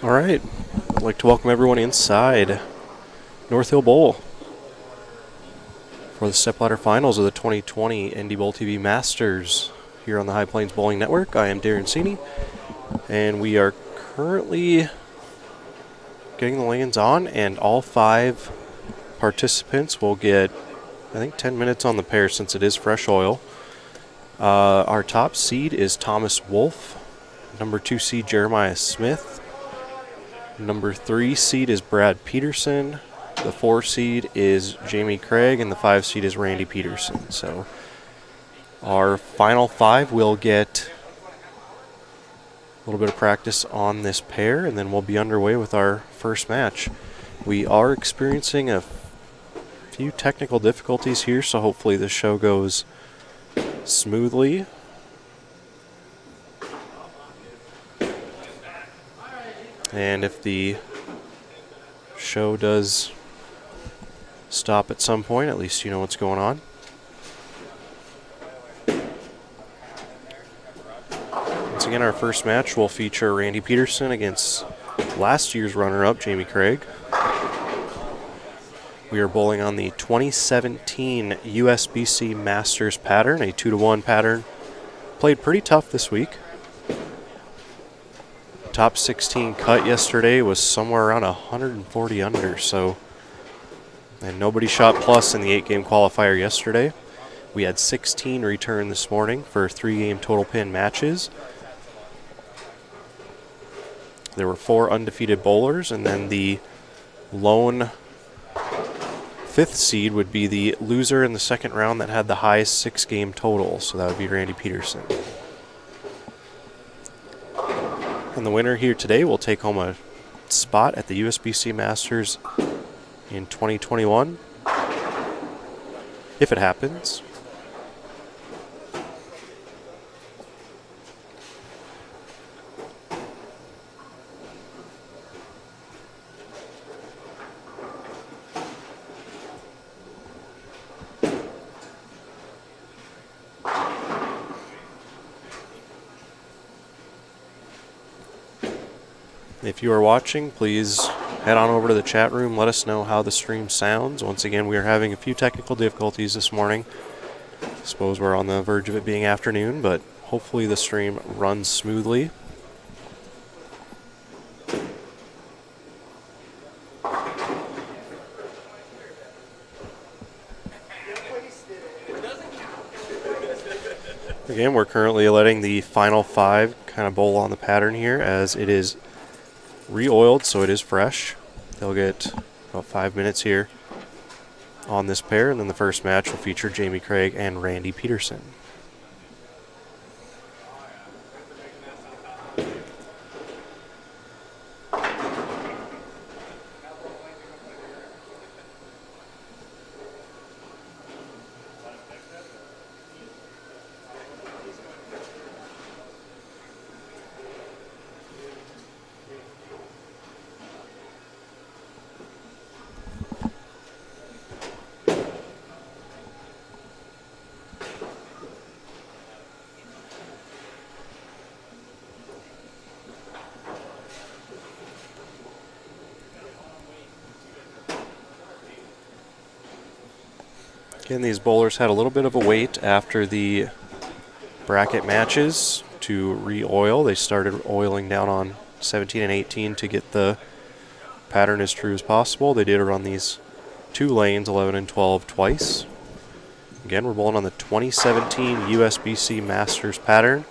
All right, I'd like to welcome everyone inside North Hill Bowl for the stepladder finals of the 2020 NDBowlTV Masters here on the High Plains Bowling Network. I am Darren Sini, and we are currently getting the lanes on, and all 5 participants will get, I think, 10 minutes on the pair since it is fresh oil. Our top seed is Thomas Wolf, number 2 seed Jeremiah Smith, number 3 seed is Brad Peterson, the 4 seed is Jamie Craig, and the 5 seed is Randy Peterson. So our final 5 will get a little bit of practice on this pair, and then we'll be underway with our first match. We are experiencing a few technical difficulties here, so hopefully the show goes smoothly. And if the show does stop at some point, at least you know what's going on. Once again, our first match will feature Randy Peterson against last year's runner-up, Jamie Craig. We are bowling on the 2017 USBC Masters pattern, a 2-to-1 pattern. Played pretty tough this week. Top 16 cut yesterday was somewhere around 140 under, and nobody shot plus in the 8-game qualifier yesterday. We had 16 return this morning for 3-game total pin matches. There were 4 undefeated bowlers, and then the lone 5th seed would be the loser in the second round that had the highest 6-game total, so that would be Randy Peterson. And the winner here today will take home a spot at the USBC Masters in 2021, if it happens. If you are watching, please head on over to the chat room. Let us know how the stream sounds. Once again, we are having a few technical difficulties this morning. I suppose we're on the verge of it being afternoon, but hopefully the stream runs smoothly. Again, we're currently letting the final 5 kind of bowl on the pattern here, as it is re-oiled, so it is fresh. They'll get about 5 minutes here on this pair, and then the first match will feature Jamie Craig and Randy Peterson. Again, these bowlers had a little bit of a wait after the bracket matches to re-oil. They started oiling down on 17 and 18 to get the pattern as true as possible. They did run these 2 lanes, 11 and 12, twice. Again, we're bowling on the 2017 USBC Masters pattern.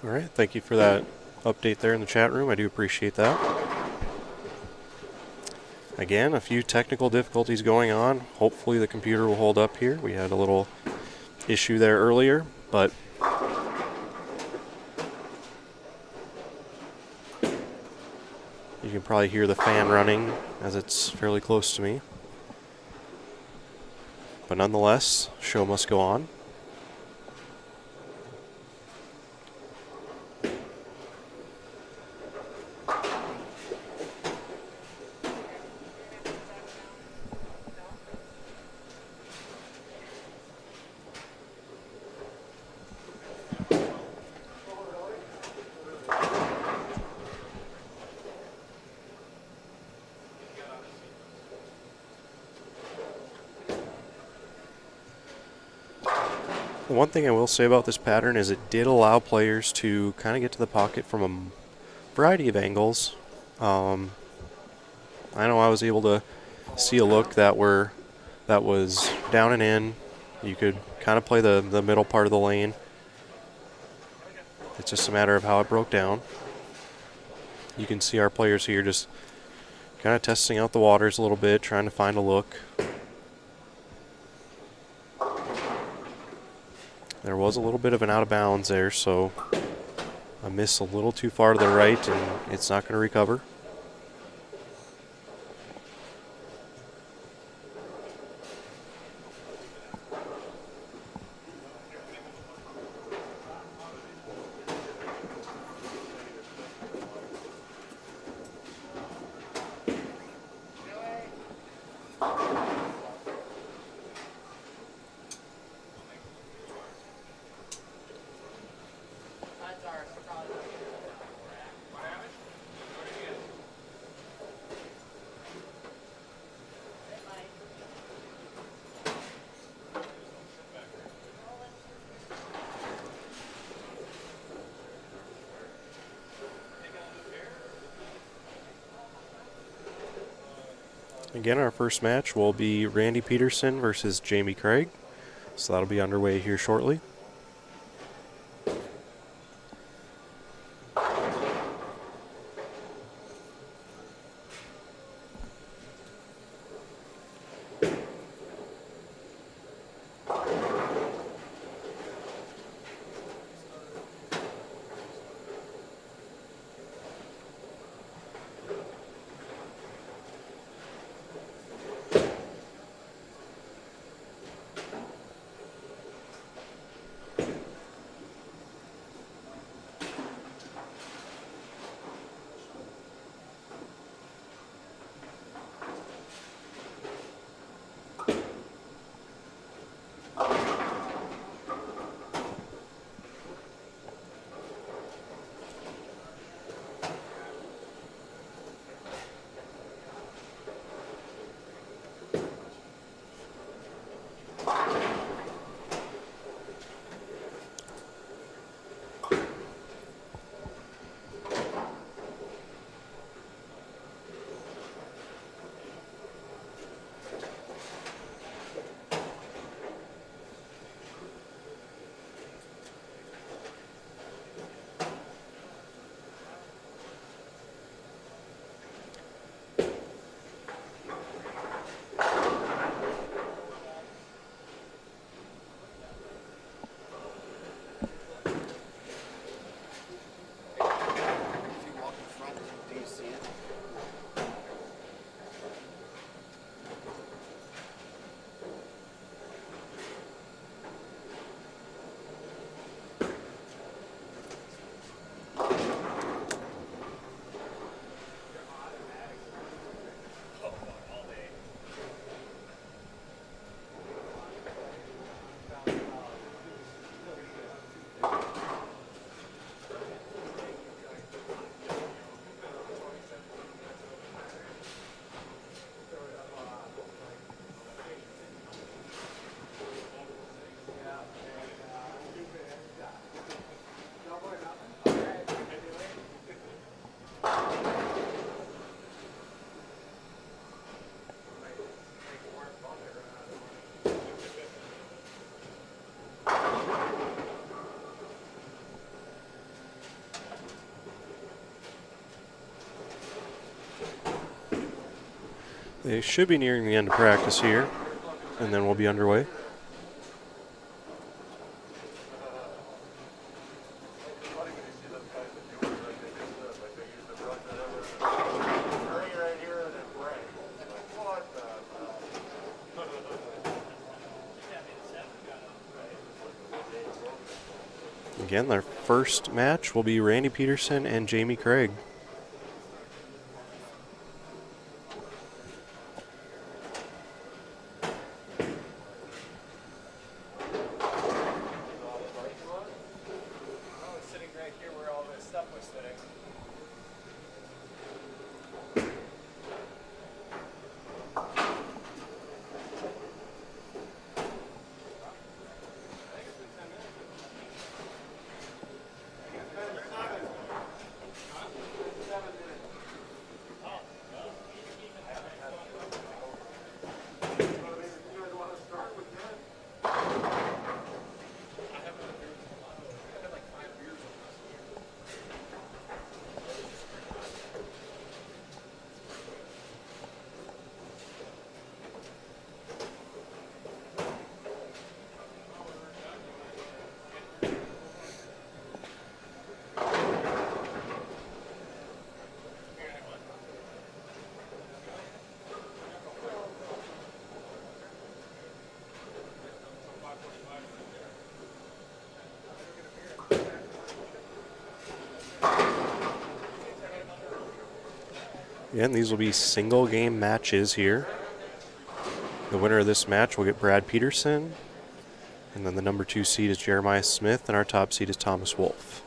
All right, thank you for that update there in the chat room. I do appreciate that. Again, a few technical difficulties going on. Hopefully the computer will hold up here. We had a little issue there earlier, but you can probably hear the fan running as it's fairly close to me. But nonetheless, show must go on. The one thing I will say about this pattern is it did allow players to kind of get to the pocket from a variety of angles. I know I was able to see a look that was down and in. You could kind of play the middle part of the lane. It's just a matter of how it broke down. You can see our players here just kind of testing out the waters a little bit, trying to find a look. There was a little bit of an out of bounds there, so a miss a little too far to the right, and it's not going to recover. Again, our first match will be Randy Peterson versus Jamie Craig. So that'll be underway here shortly. They should be nearing the end of practice here, and then we'll be underway. Again, their first match will be Randy Peterson and Jamie Craig. Again, these will be single game matches here. The winner of this match will get Brad Peterson, and then the number 2 seed is Jeremiah Smith, and our top seed is Thomas Wolf.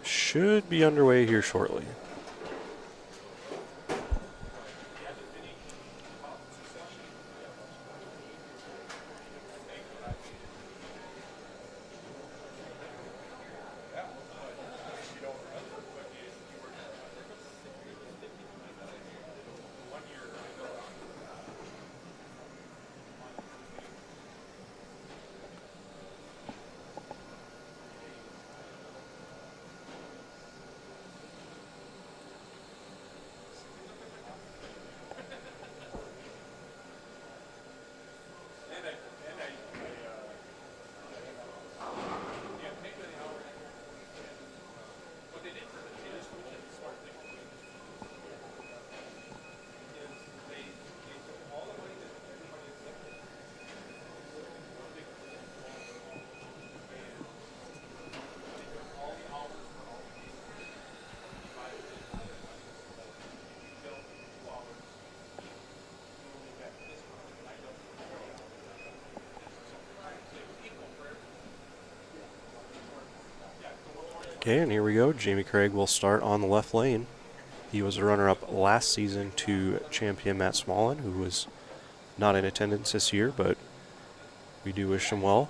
Should be underway here shortly. Okay, and here we go. Jamie Craig will start on the left lane. He was a runner-up last season to champion Matt Smallin, who was not in attendance this year, but we do wish him well.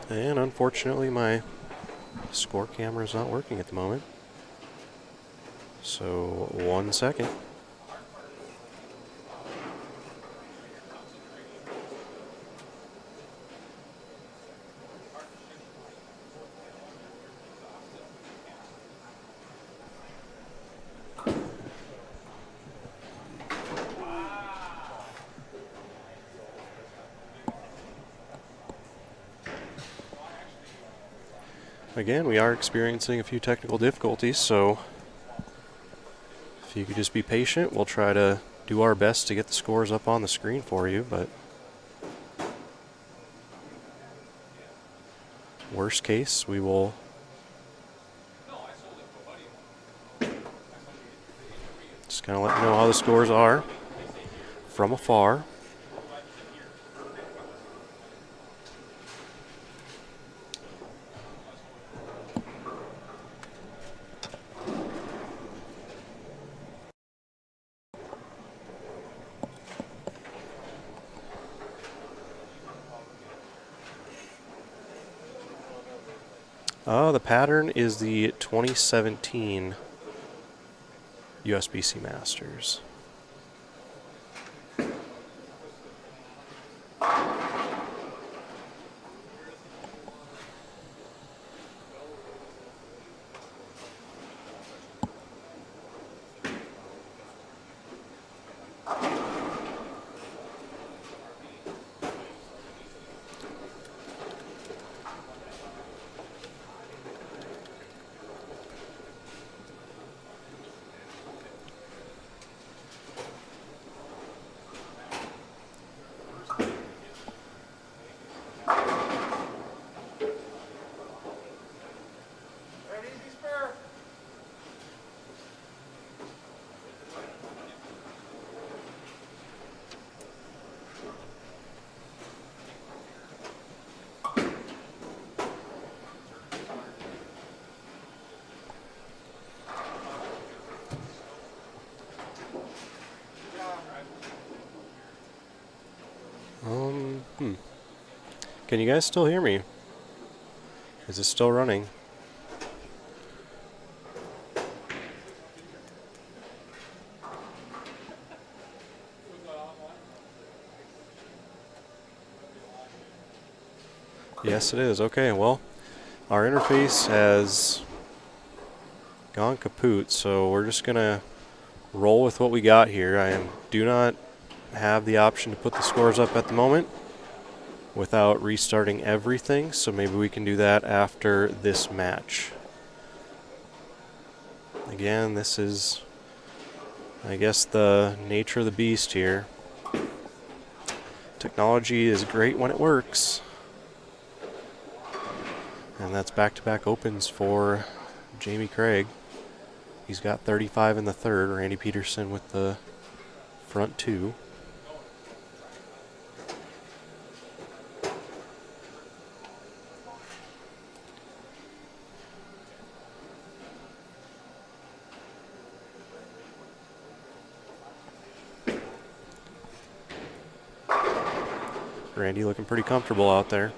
And unfortunately, my score camera is not working at the moment. So 1 second. Again, we are experiencing a few technical difficulties, so if you could just be patient, we'll try to do our best to get the scores up on the screen for you, but worst case, we will just kind of let you know how the scores are from afar. The pattern is the 2017 USBC Masters. Can you guys still hear me? Is it still running? Yes, it is. Okay, well, our interface has gone kaput, so we're just going to roll with what we got here. I do not have the option to put the scores up at the moment without restarting everything, so maybe we can do that after this match. Again, this is, I guess, the nature of the beast here. Technology is great when it works. And that's back-to-back opens for Jamie Craig. He's got 35 in the third. Randy Peterson with the front two. Randy looking pretty comfortable out there.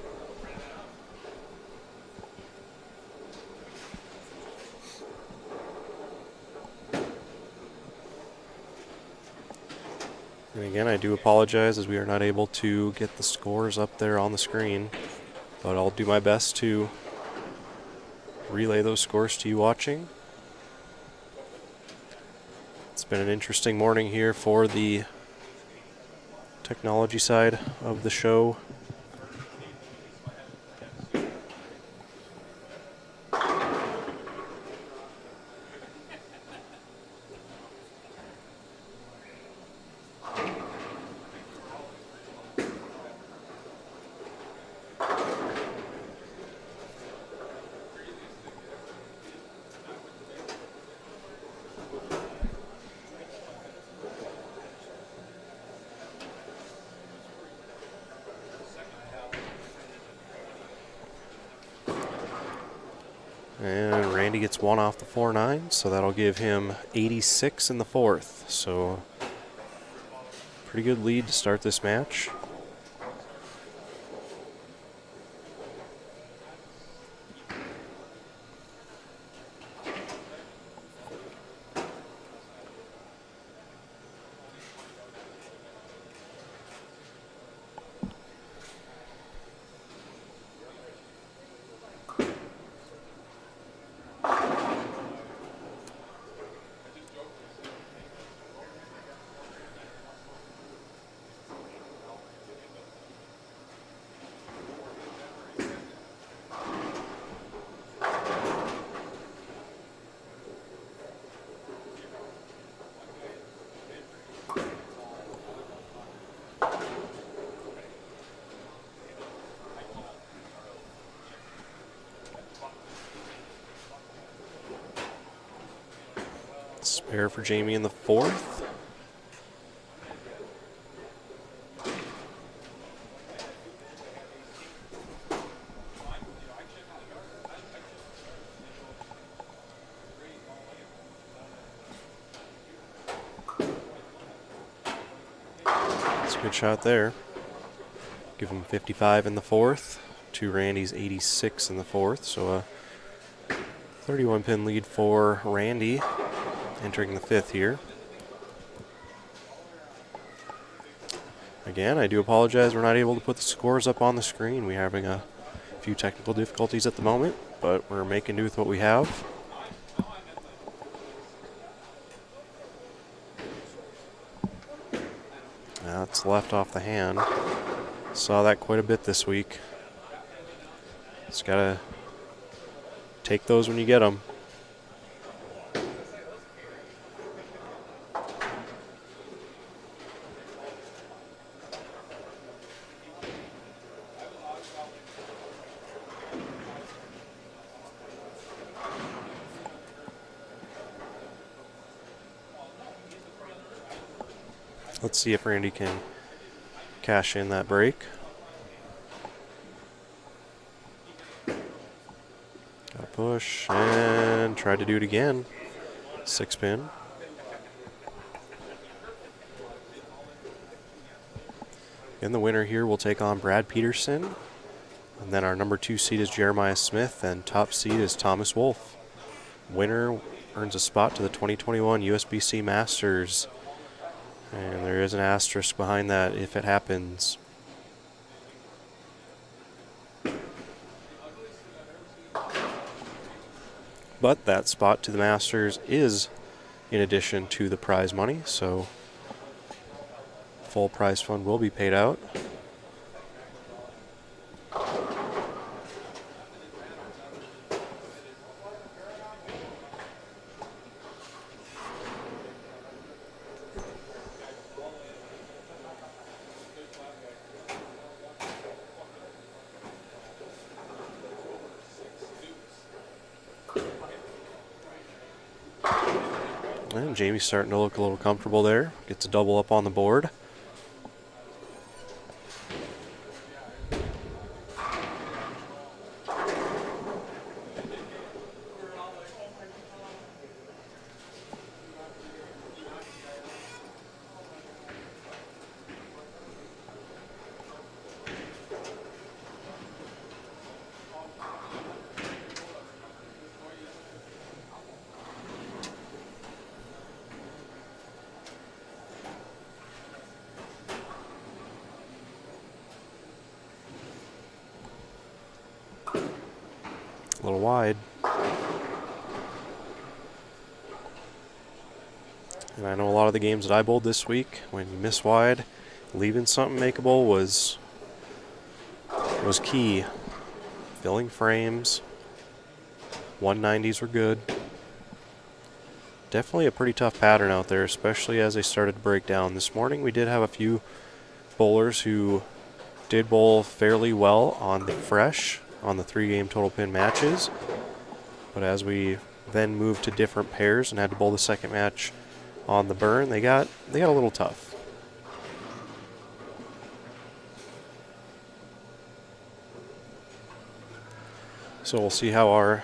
And again, I do apologize as we are not able to get the scores up there on the screen, but I'll do my best to relay those scores to you watching. It's been an interesting morning here for the technology side of the show. And Randy gets one off the 4-9, so that'll give him 86 in the fourth. So pretty good lead to start this match. Spare for Jamie in the fourth. That's a good shot there. Give him 55 in the fourth to Randy's 86 in the fourth. So a 31 pin lead for Randy. entering the 5th here. Again, I do apologize we're not able to put the scores up on the screen. We're having a few technical difficulties at the moment, but we're making do with what we have. That's left off the hand. Saw that quite a bit this week. Just gotta take those when you get them. Let's see if Randy can cash in that break. Got to push and try to do it again. 6-pin. And the winner here will take on Brad Peterson. And then our number 2 seed is Jeremiah Smith, and top seed is Thomas Wolf. Winner earns a spot to the 2021 USBC Masters. And there is an asterisk behind that if it happens. But that spot to the Masters is in addition to the prize money, so full prize fund will be paid out. And Jamie's starting to look a little comfortable there. Gets a double up on the board. A little wide. And I know a lot of the games that I bowled this week, when you miss wide, leaving something makeable was key. Filling frames. 190s were good. Definitely a pretty tough pattern out there, especially as they started to break down. This morning we did have a few bowlers who did bowl fairly well on the fresh, on the 3-game total pin matches. But as we then moved to different pairs and had to bowl the second match on the burn, they got a little tough. So we'll see how our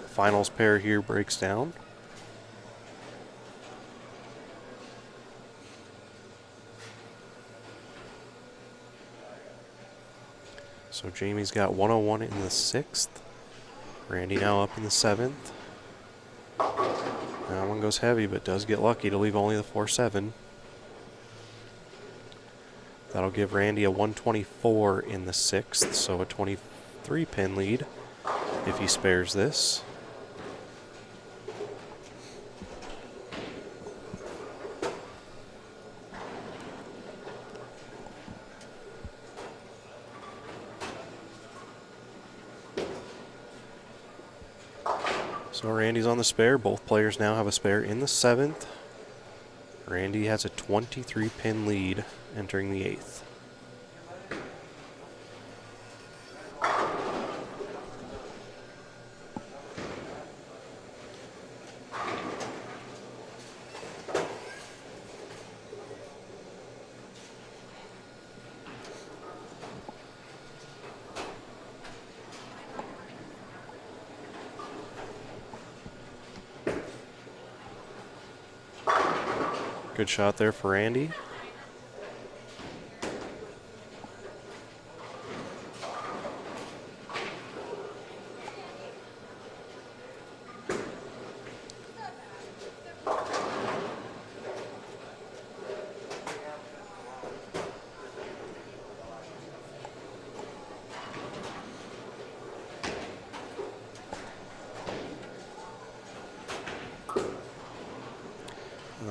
finals pair here breaks down. So Jamie's got 101 in the 6th. Randy now up in the 7th. That one goes heavy, but does get lucky to leave only the 4-7. That'll give Randy a 124 in the 6th, so a 23-pin lead if he spares this. So Randy's on the spare. Both players now have a spare in the 7th. Randy has a 23-pin lead entering the 8th. Good shot there for Randy.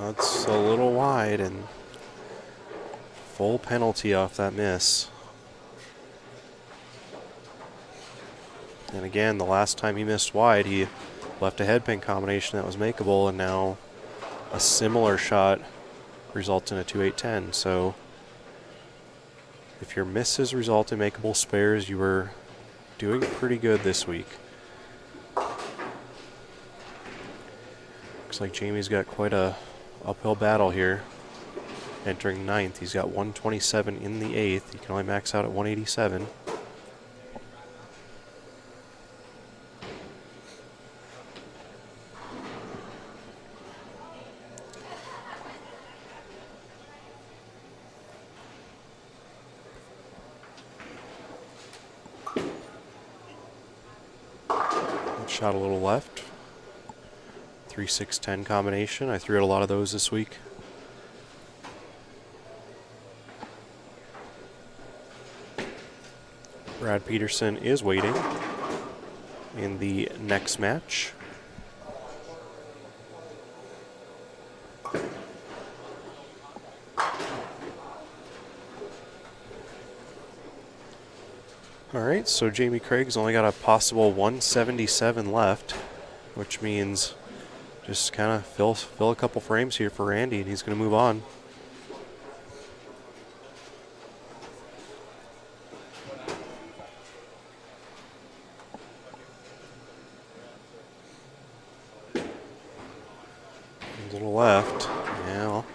That's a little wide, and full penalty off that miss. And again, the last time he missed wide, he left a headpin combination that was makeable, and now a similar shot results in a 2-8-10. So if your misses result in makeable spares, you were doing pretty good this week. Looks like Jamie's got quite a uphill battle here. Entering ninth, he's got 127 in the eighth. He can only max out at 187. Shot a little left. 3-6-10 combination. I threw out a lot of those this week. Brad Peterson is waiting in the next match. All right, so Jamie Craig's only got a possible 177 left, which means just kind of fill a couple frames here for Randy, and he's going to move on. A little left, yeah, well,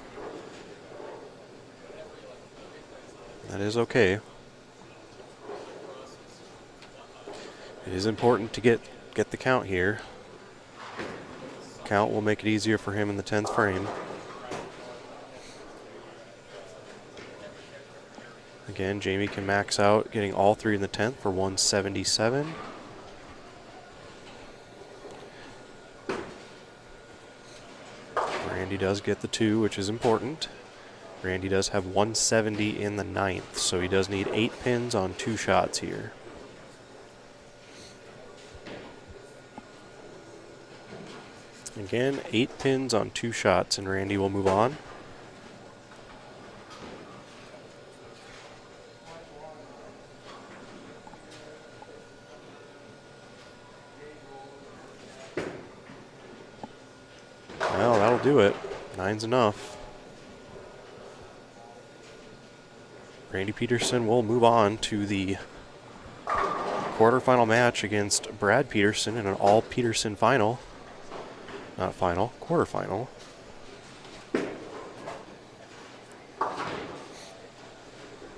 that is okay. It is important to get the count here. Count will make it easier for him in the 10th frame. Again, Jamie can max out getting all three in the 10th for 177. Randy does get the 2, which is important. Randy does have 170 in the 9th, so he does need 8 pins on 2 shots here. Again, 8 pins on 2 shots, and Randy will move on. Well, that'll do it. 9's enough. Randy Peterson will move on to the quarterfinal match against Brad Peterson in an all-Peterson final. Not final, quarterfinal. All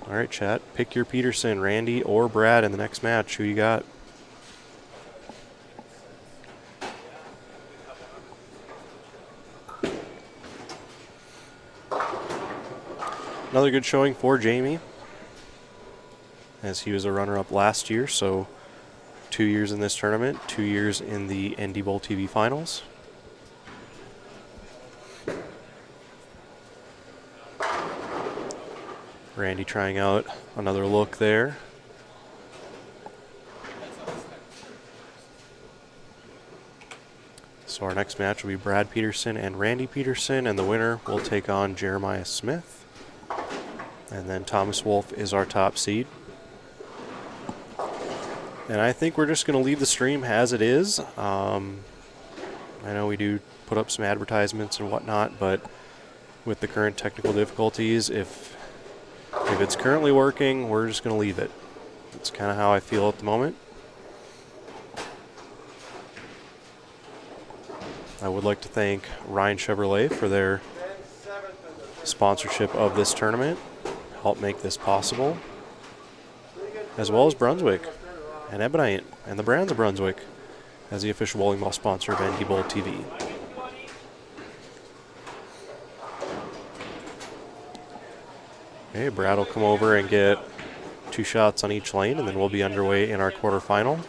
right, chat. Pick your Peterson, Randy or Brad in the next match. Who you got? Another good showing for Jamie, as he was a runner-up last year, so 2 years in this tournament, 2 years in the NDBowlTV finals. Randy trying out another look there. So our next match will be Brad Peterson and Randy Peterson, and the winner will take on Jeremiah Smith. And then Thomas Wolf is our top seed. And I think we're just going to leave the stream as it is. I know we do put up some advertisements and whatnot, but with the current technical difficulties, if it's currently working, we're just going to leave it. That's kind of how I feel at the moment. I would like to thank Ryan Chevrolet for their sponsorship of this tournament, help make this possible, as well as Brunswick and Ebonite and the Brands of Brunswick as the official bowling ball sponsor of NDBowlTV. Okay, Brad will come over and get 2 shots on each lane, and then we'll be underway in our quarterfinal.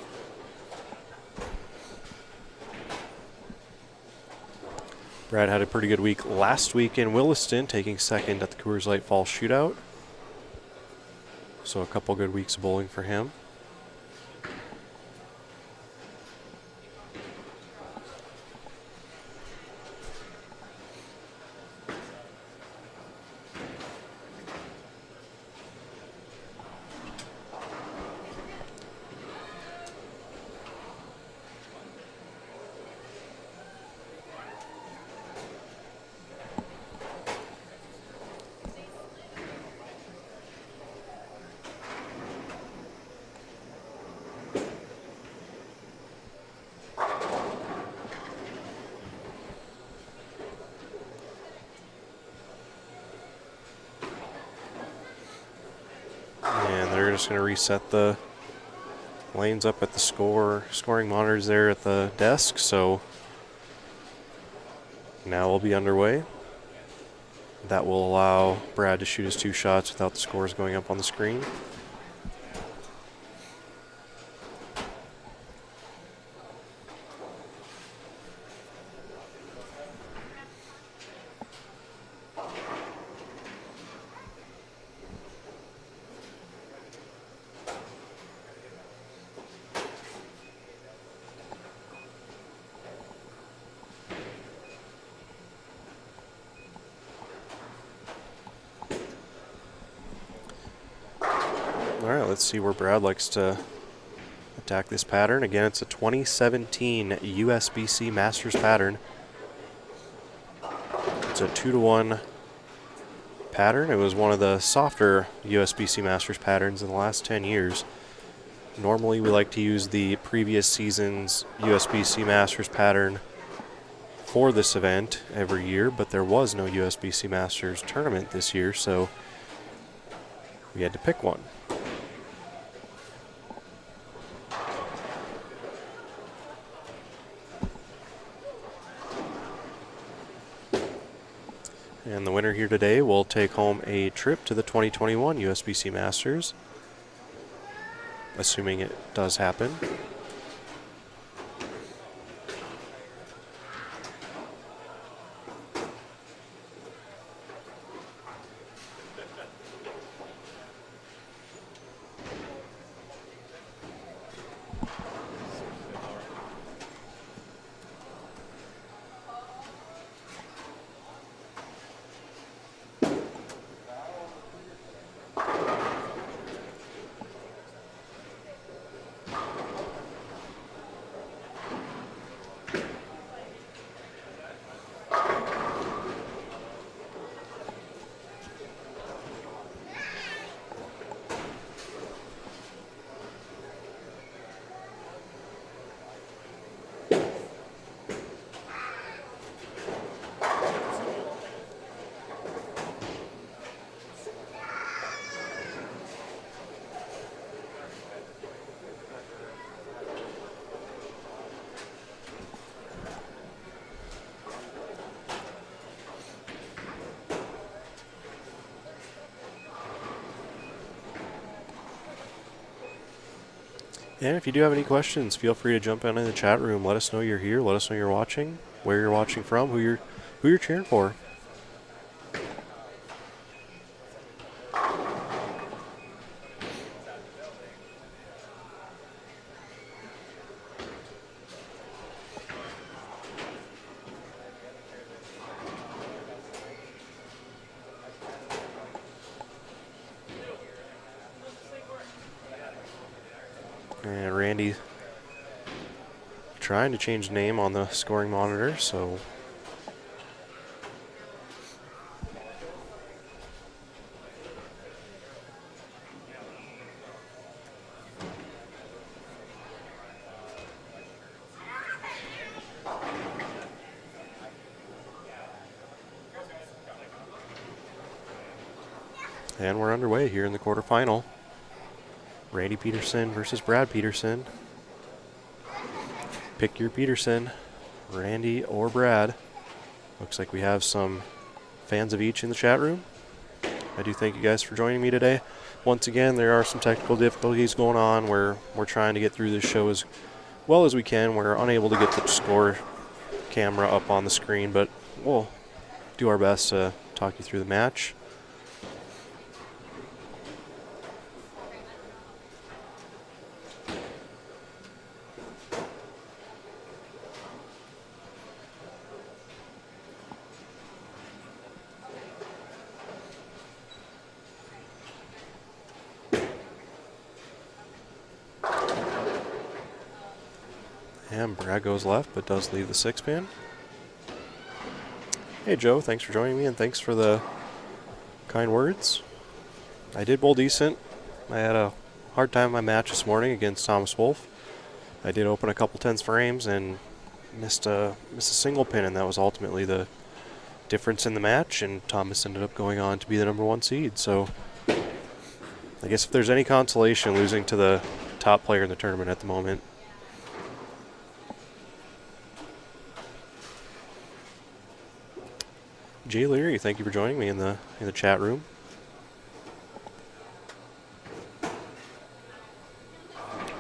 Brad had a pretty good week last week in Williston, taking second at the Coors Light Fall Shootout. So a couple good weeks of bowling for him. just going to reset the lanes up at the scoring monitors there at the desk. So now we'll be underway. That will allow Brad to shoot his 2 shots without the scores going up on the screen. All right, let's see where Brad likes to attack this pattern. Again, it's a 2017 USBC Masters pattern. It's a 2-to-1 pattern. It was one of the softer USBC Masters patterns in the last 10 years. Normally, we like to use the previous season's USBC Masters pattern for this event every year, but there was no USBC Masters tournament this year, so we had to pick one. And the winner here today will take home a trip to the 2021 USBC Masters, assuming it does happen. And if you do have any questions, feel free to jump in the chat room. Let us know you're here. Let us know you're watching, where you're watching from, who you're cheering for. And Randy trying to change name on the scoring monitor, so and we're underway here in the quarterfinal. Randy Peterson versus Brad Peterson. Pick your Peterson, Randy or Brad. Looks like we have some fans of each in the chat room. I do thank you guys for joining me today. Once again, there are some technical difficulties going on where we're trying to get through this show as well as we can. We're unable to get the score camera up on the screen, but we'll do our best to talk you through the match. And Brad goes left, but does leave the 6-pin. Hey Joe, thanks for joining me, and thanks for the kind words. I did bowl decent. I had a hard time in my match this morning against Thomas Wolf. I did open a couple tens frames and missed a single pin, and that was ultimately the difference in the match, and Thomas ended up going on to be the #1 seed. So I guess if there's any consolation, losing to the top player in the tournament at the moment. Jay Leary, thank you for joining me in the chat room.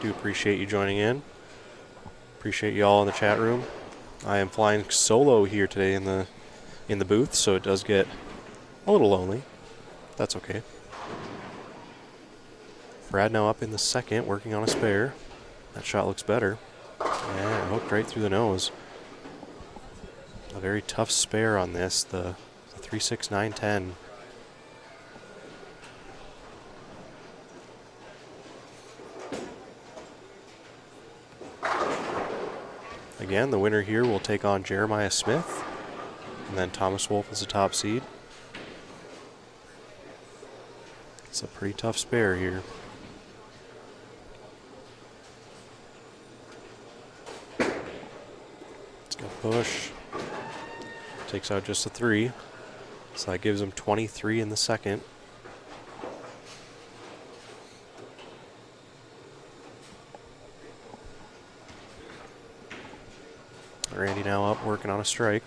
Do appreciate you joining in. Appreciate you all in the chat room. I am flying solo here today in the booth, so it does get a little lonely. That's okay. Brad now up in the second, working on a spare. That shot looks better. Yeah, hooked right through the nose. A very tough spare on this, the 3.6910. Again, the winner here will take on Jeremiah Smith, and then Thomas Wolf is the top seed. It's a pretty tough spare here. It's gonna push. Takes out just a 3. So that gives him 23 in the second. Randy now up, working on a strike.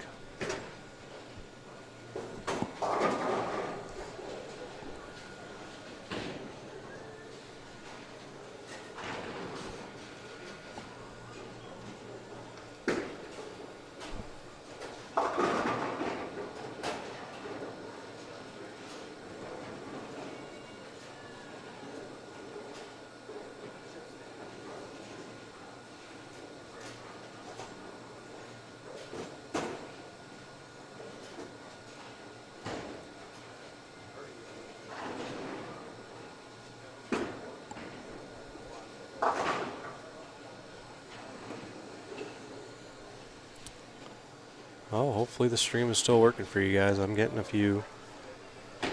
Oh, hopefully the stream is still working for you guys. I'm getting a few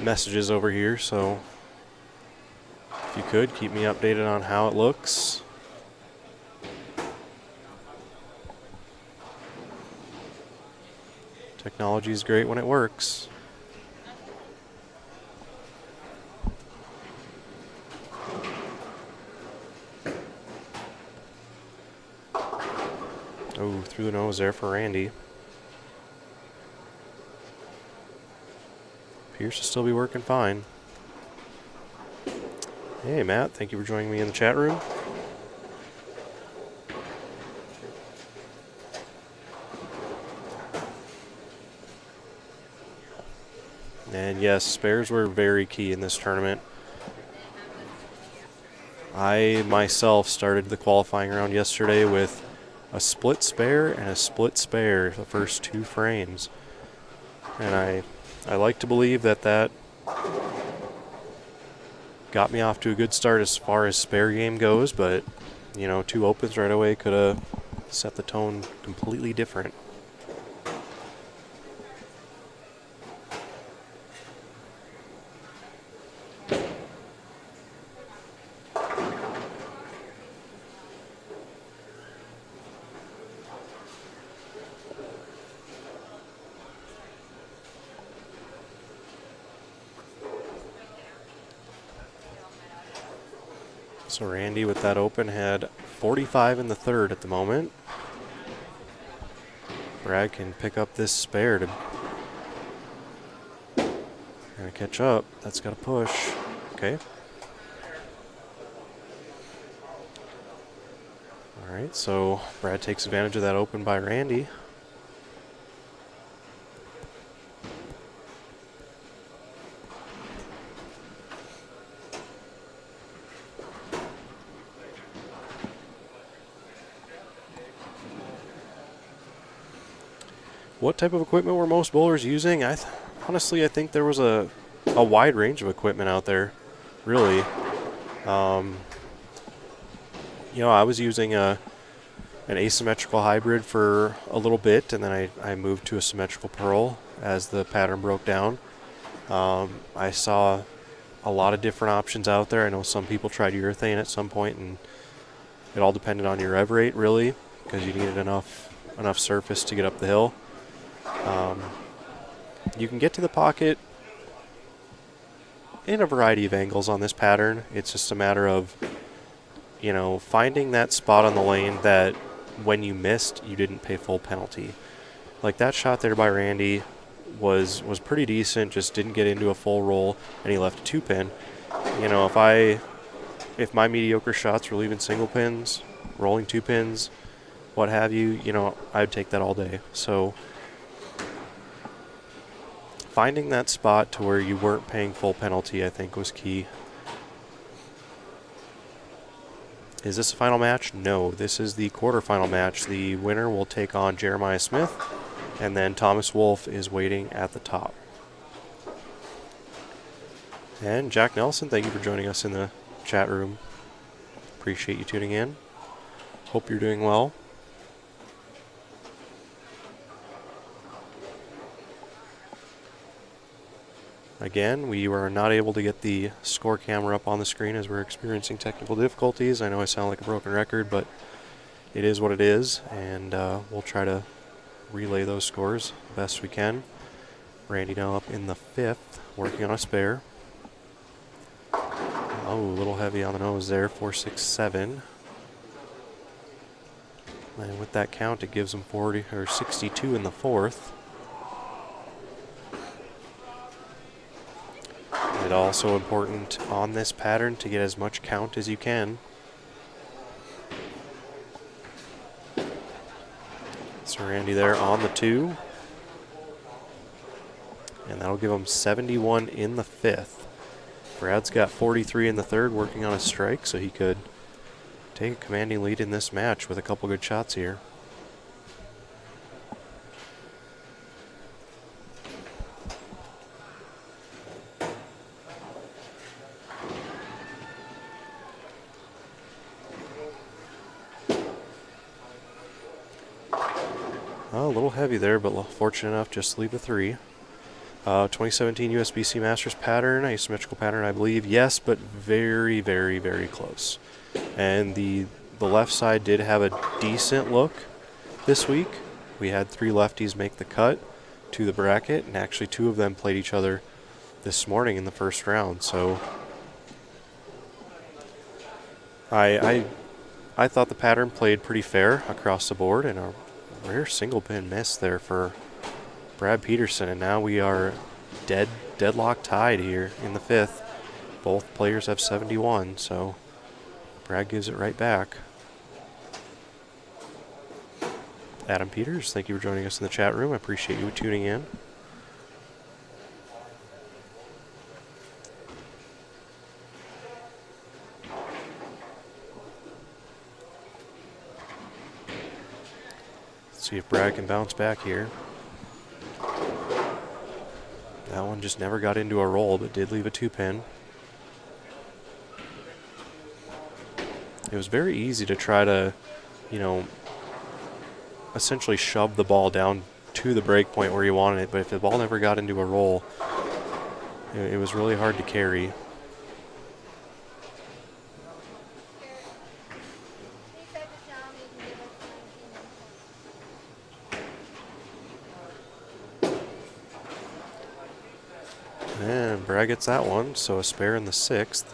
messages over here, so if you could, keep me updated on how it looks. Technology is great when it works. Oh, through the nose there for Randy. Appears to still be working fine. Hey, Matt, thank you for joining me in the chat room. And yes, spares were very key in this tournament. I myself started the qualifying round yesterday with a split spare and a split spare the first 2 frames. And I like to believe that got me off to a good start as far as spare game goes, but, you know, 2 opens right away could have set the tone completely different. So Randy with that open had 45 in the third at the moment. Brad can pick up this spare to catch up. That's got to push. Okay. All right, so Brad takes advantage of that open by Randy. What type of equipment were most bowlers using? Honestly, I think there was a wide range of equipment out there, really. You know, I was using an asymmetrical hybrid for a little bit, and then I moved to a symmetrical pearl as the pattern broke down. I saw a lot of different options out there. I know some people tried urethane at some point, and it all depended on your rev rate, really, because you needed enough surface to get up the hill. You can get to the pocket in a variety of angles on this pattern. It's just a matter of, you know, finding that spot on the lane that when you missed, you didn't pay full penalty. Like that shot there by Randy was pretty decent, just didn't get into a full roll, and he left a 2-pin. You know, if my mediocre shots were leaving single pins, rolling 2-pins, what have you, you know, I'd take that all day. So finding that spot to where you weren't paying full penalty, I think, was key. Is this a final match? No, this is the quarterfinal match. The winner will take on Jeremiah Smith, and then Thomas Wolf is waiting at the top. And Jack Nelson, thank you for joining us in the chat room. Appreciate you tuning in. Hope you're doing well. Again, we were not able to get the score camera up on the screen as we're experiencing technical difficulties. I know I sound like a broken record, but it is what it is, and we'll try to relay those scores the best we can. Randy now up in the 5th, working on a spare. Oh, a little heavy on the nose there, 4-6-7. And with that count, it gives him 40 or 62 in the 4th. It's also important on this pattern to get as much count as you can. So Randy there on the 2. And that'll give him 71 in the 5th. Brad's got 43 in the 3rd, working on a strike, so he could take a commanding lead in this match with a couple good shots here. Oh, a little heavy there, but fortunate enough just to leave the 3. 2017 USBC Masters pattern, asymmetrical pattern, I believe. Yes, but very, very, very close. And the left side did have a decent look this week. We had 3 lefties make the cut to the bracket, and actually 2 of them played each other this morning in the first round. So I thought the pattern played pretty fair across the board, and a rare single pin miss there for Brad Peterson, and now we are deadlock tied here in the 5th. Both players have 71, so Brad gives it right back. Adam Peters, thank you for joining us in the chat room. I appreciate you tuning in. Let's see if Brad can bounce back here. That one just never got into a roll, but did leave a 2-pin. It was very easy to try to, you know, essentially shove the ball down to the break point where you wanted it, but if the ball never got into a roll, it was really hard to carry. And Brad gets that one, so a spare in the 6th.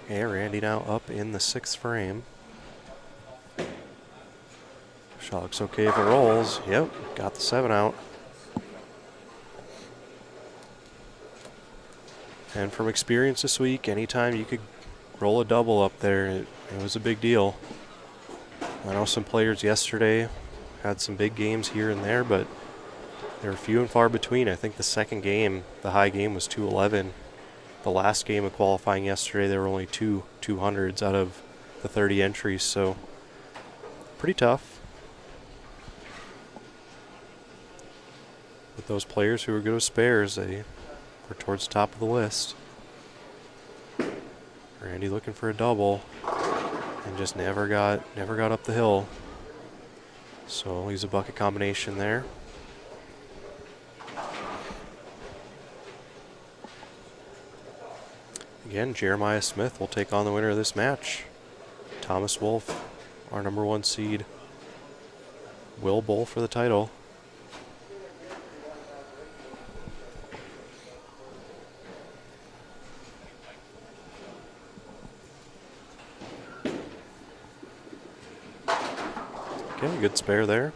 Okay, Randy now up in the 6th frame. Shot looks okay if it rolls. Yep, got the 7 out. And from experience this week, anytime you could roll a double up there, it was a big deal. I know some players yesterday had some big games here and there, but they were few and far between. I think the second game, the high game, was 211. The last game of qualifying yesterday, there were only 2 200s out of the 30 entries, so pretty tough. But those players who were good with spares, they were towards the top of the list. Randy looking for a double, and just never got up the hill. So he's a bucket combination there. Again, Jeremiah Smith will take on the winner of this match. Thomas Wolf, our #1 seed, will bowl for the title. Okay, good spare there.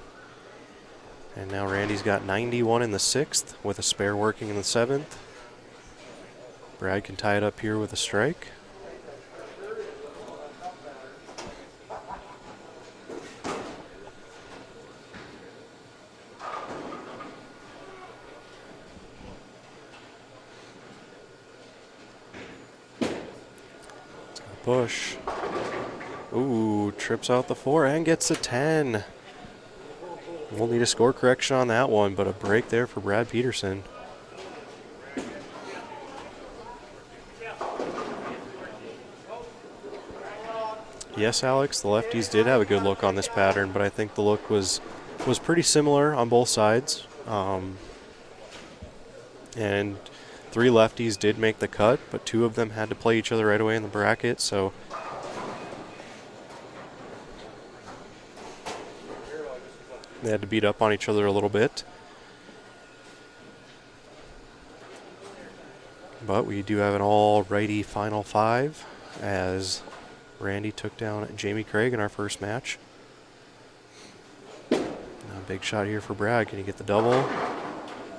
And now Randy's got 91 in the 6th with a spare working in the 7th. Brad can tie it up here with a strike. Push. Ooh, trips out the 4 and gets a 10. We'll need a score correction on that one, but a break there for Brad Peterson. Yes, Alex, the lefties did have a good look on this pattern, but I think the look was pretty similar on both sides. And 3 lefties did make the cut, but 2 of them had to play each other right away in the bracket, so they had to beat up on each other a little bit. But we do have an all-righty final 5 as Randy took down Jamie Craig in our first match. Now a big shot here for Brad. Can he get the double?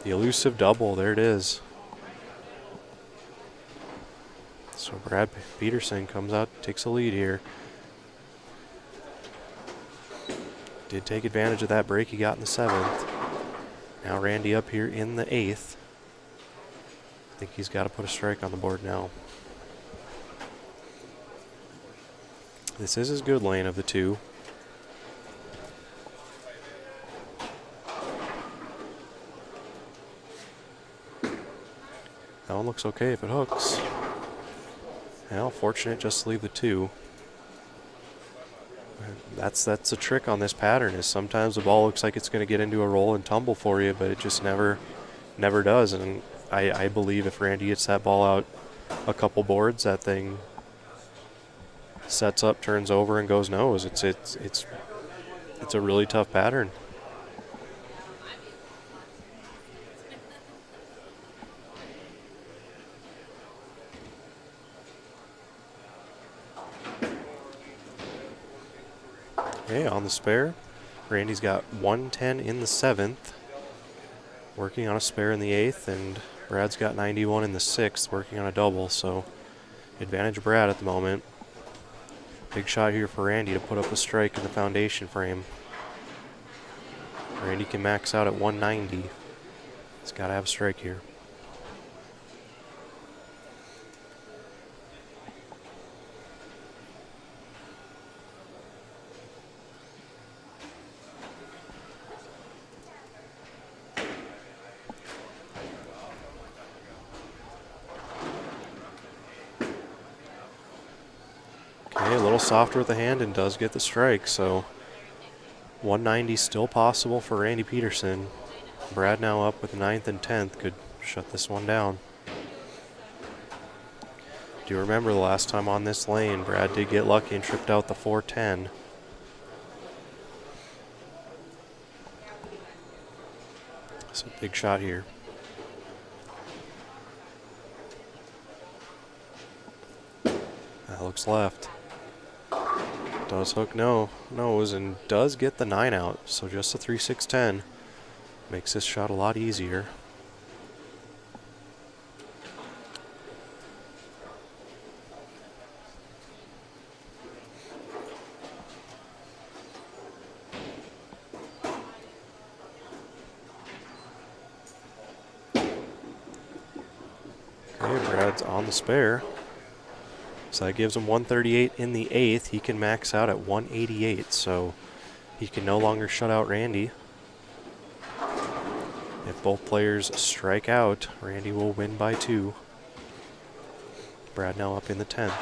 The elusive double. There it is. So Brad Peterson comes out, takes a lead here. Did take advantage of that break he got in the 7th. Now Randy up here in the 8th. I think he's got to put a strike on the board now. This is his good lane of the 2. That one looks okay if it hooks. Well, fortunate just to leave the 2. That's a trick on this pattern, is sometimes the ball looks like it's going to get into a roll and tumble for you, but it just never does. And I believe if Randy gets that ball out a couple boards, that thing sets up, turns over, and goes nose. It's a really tough pattern. Okay, on the spare, Randy's got 110 in the 7th, working on a spare in the 8th, and Brad's got 91 in the 6th, working on a double, so advantage Brad at the moment. Big shot here for Randy to put up a strike in the foundation frame. Randy can max out at 190. He's got to have a strike here. Okay, a little softer with the hand and does get the strike, so 190 still possible for Randy Peterson. Brad now up with the 9th and 10th, could shut this one down. Do you remember the last time on this lane, Brad did get lucky and tripped out the 410. So big shot here. That looks left. Does hook nose and does get the 9 out. So just a 3-6-10 makes this shot a lot easier. Okay, Brad's on the spare. So that gives him 138 in the 8th. He can max out at 188, so he can no longer shut out Randy. If both players strike out, Randy will win by 2. Brad now up in the 10th.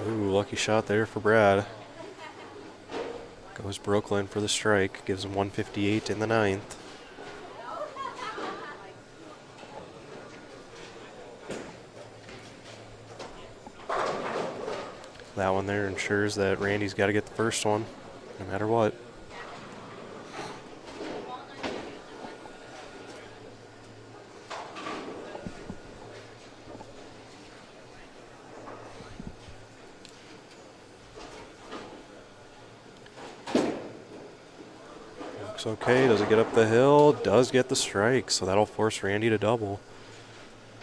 Ooh, lucky shot there for Brad. Goes Brooklyn for the strike. Gives him 158 in the ninth. That one there ensures that Randy's got to get the first one, no matter what. Looks okay. Does it get up the hill? Does get the strike, so that'll force Randy to double.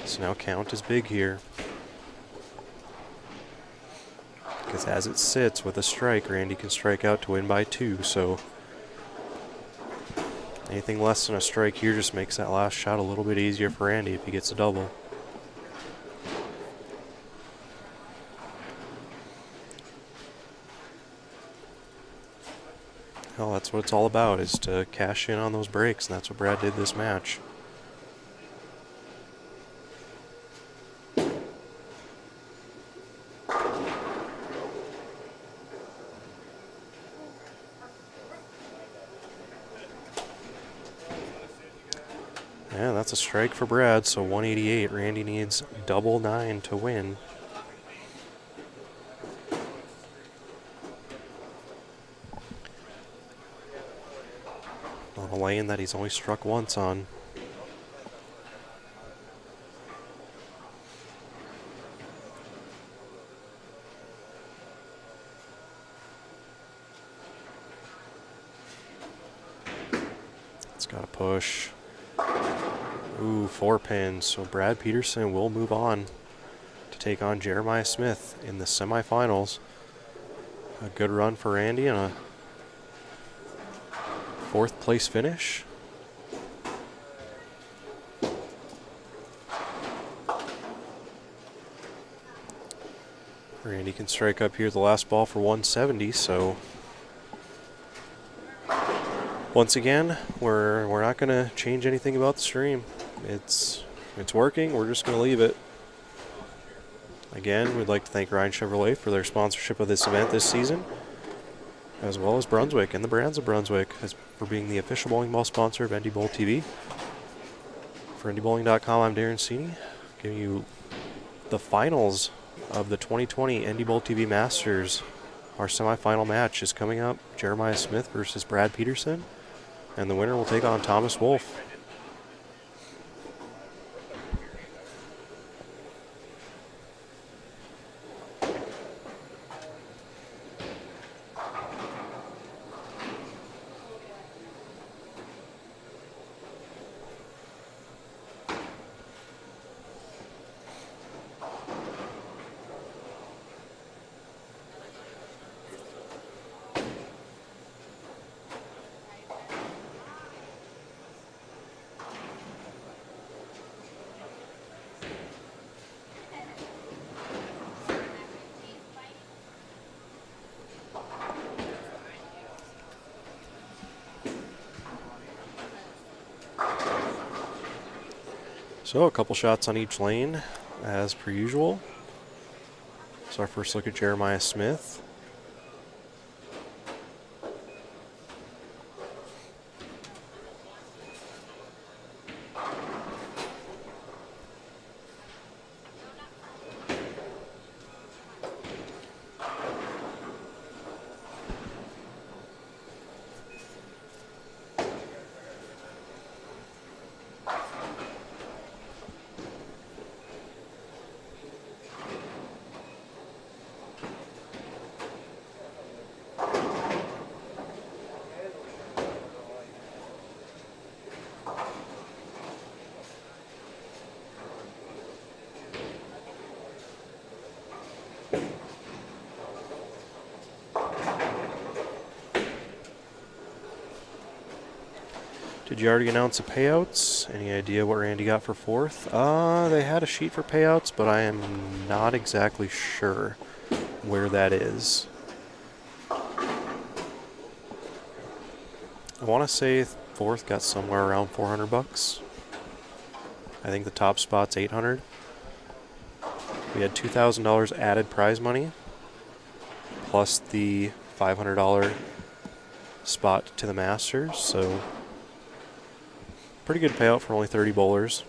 So now count is big here. Because as it sits with a strike, Randy can strike out to win by 2, so anything less than a strike here just makes that last shot a little bit easier for Randy if he gets a double. Well, that's what it's all about, is to cash in on those breaks, and that's what Brad did this match. Yeah, that's a strike for Brad, so 188. Randy needs double 9 to win. On a lane that he's only struck once on. It's got to push. Ooh, 4 pins. So Brad Peterson will move on to take on Jeremiah Smith in the semifinals. A good run for Randy and a 4th place finish. Randy can strike up here the last ball for 170, so once again, we're not going to change anything about the stream. It's working. We're just going to leave it. Again, we'd like to thank Ryan Chevrolet for their sponsorship of this event this season, as well as Brunswick and the Brands of Brunswick for being the official bowling ball sponsor of NDBowlTV. For NDBowling.com, I'm Darren Cini, giving you the finals of the 2020 NDBowlTV Masters. Our semifinal match is coming up: Jeremiah Smith versus Brad Peterson, and the winner will take on Thomas Wolf. So a couple shots on each lane, as per usual. So our first look at Jeremiah Smith. Did you already announce the payouts? Any idea what Randy got for 4th? They had a sheet for payouts, but I am not exactly sure where that is. I want to say 4th got somewhere around 400 bucks. I think the top spot's 800. We had $2,000 added prize money plus the $500 spot to the Masters, so pretty good payout for only 30 bowlers.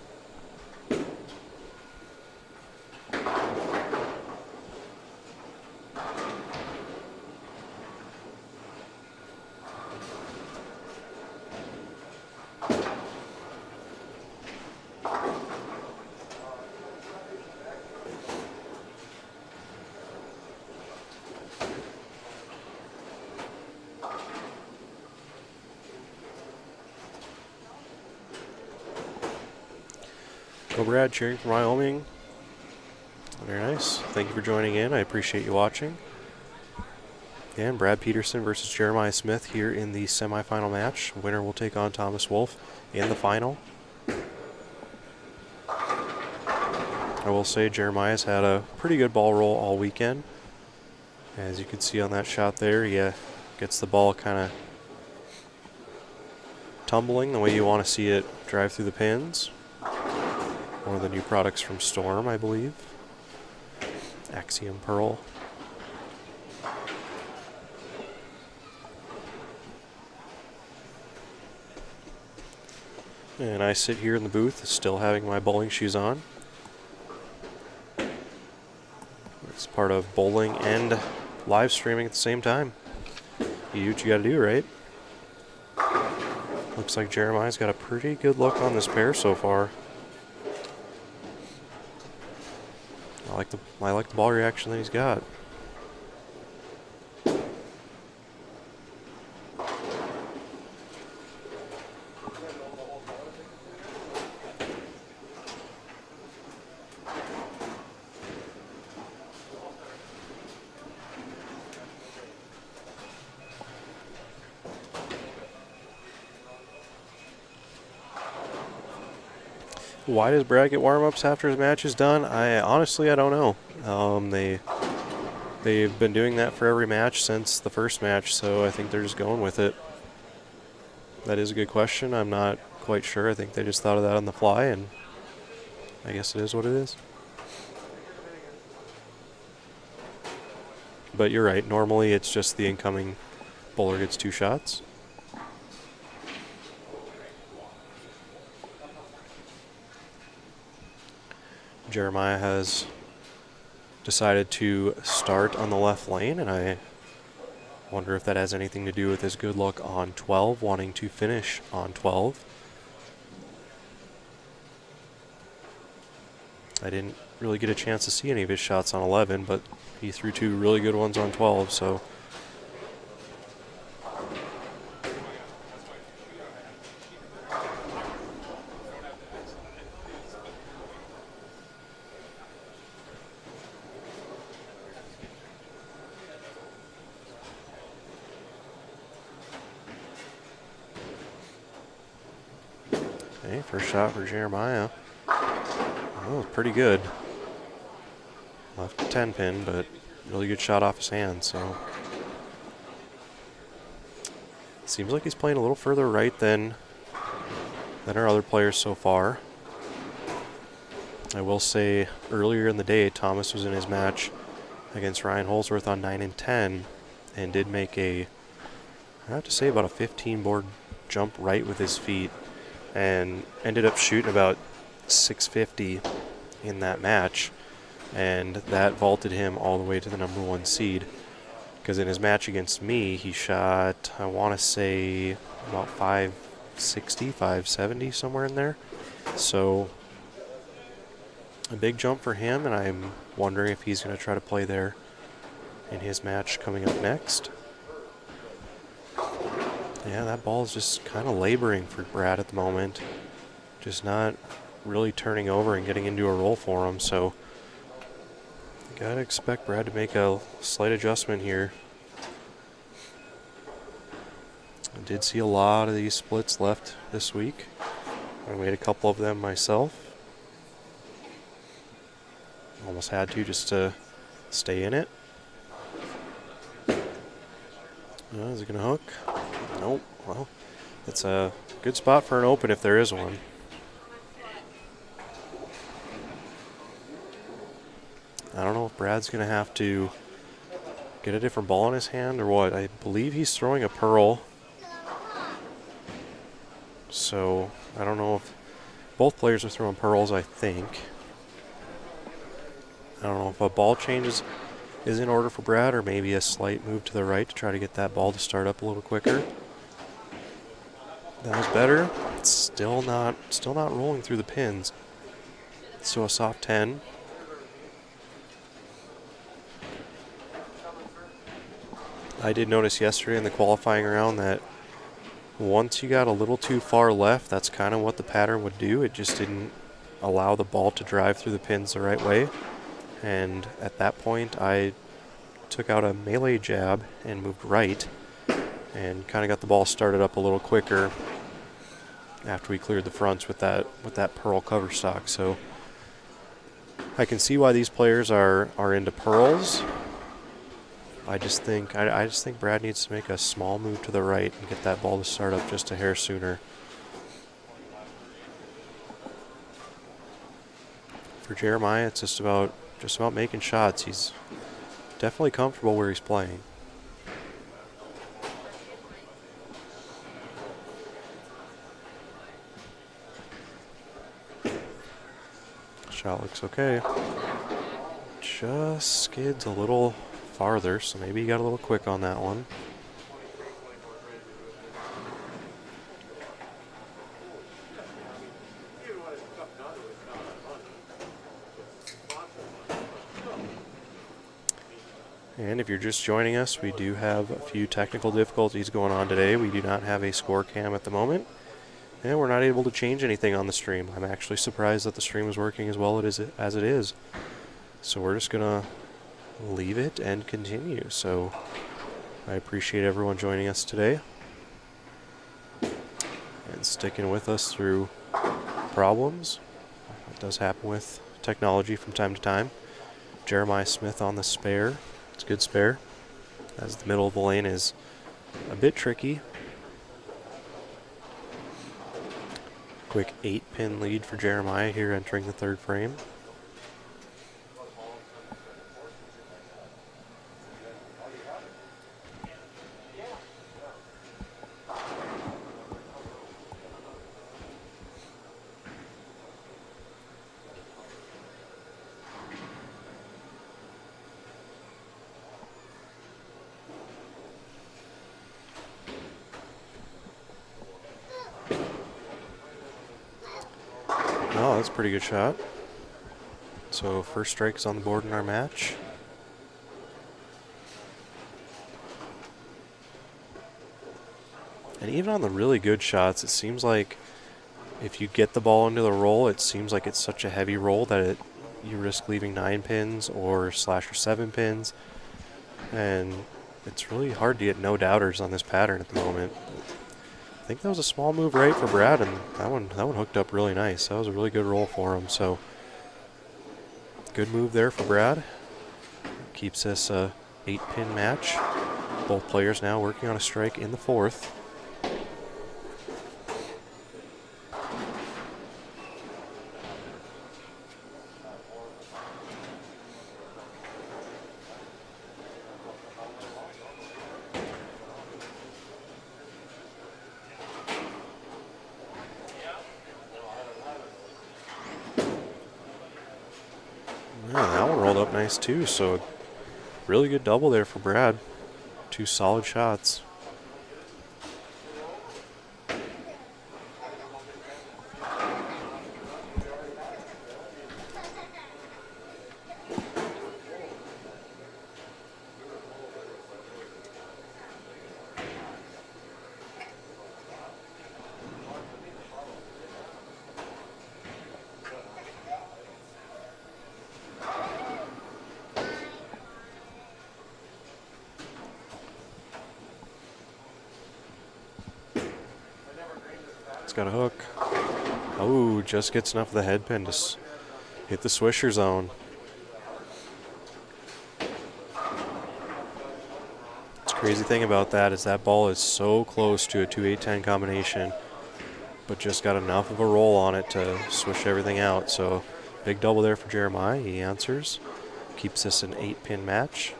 Go Brad, cheering from Wyoming. Very nice. Thank you for joining in. I appreciate you watching. And Brad Peterson versus Jeremiah Smith here in the semifinal match. Winner will take on Thomas Wolf in the final. I will say Jeremiah's had a pretty good ball roll all weekend. As you can see on that shot there, he gets the ball kind of tumbling the way you want to see it drive through the pins. One of the new products from Storm, I believe. Axiom Pearl. And I sit here in the booth still having my bowling shoes on. It's part of bowling and live streaming at the same time. You do what you gotta do, right? Looks like Jeremiah's got a pretty good look on this pair so far. I like the ball reaction that he's got. Why does Brad get warm-ups after his match is done? Honestly, I don't know. They've been doing that for every match since the first match, so I think they're just going with it. That is a good question. I'm not quite sure. I think they just thought of that on the fly, and I guess it is what it is. But you're right. Normally, it's just the incoming bowler gets 2 shots. Jeremiah has decided to start on the left lane, and I wonder if that has anything to do with his good luck on 12, wanting to finish on 12. I didn't really get a chance to see any of his shots on 11, but he threw 2 really good ones on 12, so okay, first shot for Jeremiah. Oh, pretty good. Left 10 pin, but really good shot off his hand, so. Seems like he's playing a little further right than our other players so far. I will say earlier in the day, Thomas was in his match against Ryan Holsworth on 9 and 10 and did make I have to say about a 15 board jump right with his feet and ended up shooting about 650 in that match, and that vaulted him all the way to the #1 seed, because in his match against me he shot, I want to say, about 560, 570, somewhere in there. So a big jump for him, and I'm wondering if he's going to try to play there in his match coming up next. Yeah, that ball is just kind of laboring for Brad at the moment. Just not really turning over and getting into a roll for him, so gotta expect Brad to make a slight adjustment here. I did see a lot of these splits left this week. I made a couple of them myself. Almost had to just to stay in it. Is it gonna hook? Nope. Well, it's a good spot for an open if there is one. I don't know if Brad's going to have to get a different ball in his hand or what. I believe he's throwing a pearl. So I don't know if both players are throwing pearls, I think. I don't know if a ball change is in order for Brad, or maybe a slight move to the right to try to get that ball to start up a little quicker. That was better. It's still not rolling through the pins. So a soft 10. I did notice yesterday in the qualifying round that once you got a little too far left, that's kind of what the pattern would do. It just didn't allow the ball to drive through the pins the right way. And at that point, I took out a melee jab and moved right and kind of got the ball started up a little quicker after we cleared the fronts with that pearl cover stock. So I can see why these players are into pearls. I just think Brad needs to make a small move to the right and get that ball to start up just a hair sooner. For Jeremiah, it's just about making shots. He's definitely comfortable where he's playing. Shot looks okay. Just skids a little farther, so maybe he got a little quick on that one. And if you're just joining us, we do have a few technical difficulties going on today. We do not have a score cam at the moment, and we're not able to change anything on the stream. I'm actually surprised that the stream is working as well as it is. So we're just going to leave it and continue. So I appreciate everyone joining us today and sticking with us through problems. It does happen with technology from time to time. Jeremiah Smith on the spare. It's a good spare, as the middle of the lane is a bit tricky. Quick 8-pin lead for Jeremiah here entering the third frame. Oh, that's a pretty good shot. So first strike is on the board in our match. And even on the really good shots, it seems like if you get the ball into the roll, it seems like it's such a heavy roll that you risk leaving 9 pins or /7 pins. And it's really hard to get no doubters on this pattern at the moment. I think that was a small move right for Brad, and that one hooked up really nice. That was a really good roll for him. So good move there for Brad. Keeps this a 8-pin match. Both players now working on a strike in the fourth. That one rolled up nice too, so really good double there for Brad. 2 solid shots. Got a hook. Oh, just gets enough of the head pin to hit the swisher zone. The crazy thing about that is that ball is so close to a 2-8-10 combination, but just got enough of a roll on it to swish everything out. So big double there for Jeremiah. He answers. Keeps this an 8-pin match.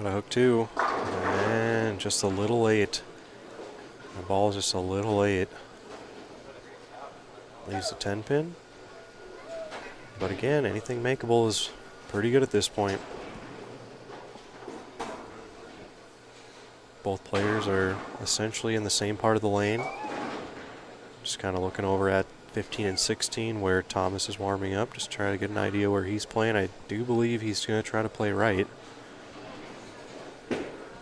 Got a hook too. And just a little late. The ball is just a little late. Leaves the 10 pin. But again, anything makeable is pretty good at this point. Both players are essentially in the same part of the lane. Just kind of looking over at 15 and 16 where Thomas is warming up, just trying to get an idea where he's playing. I do believe he's going to try to play right.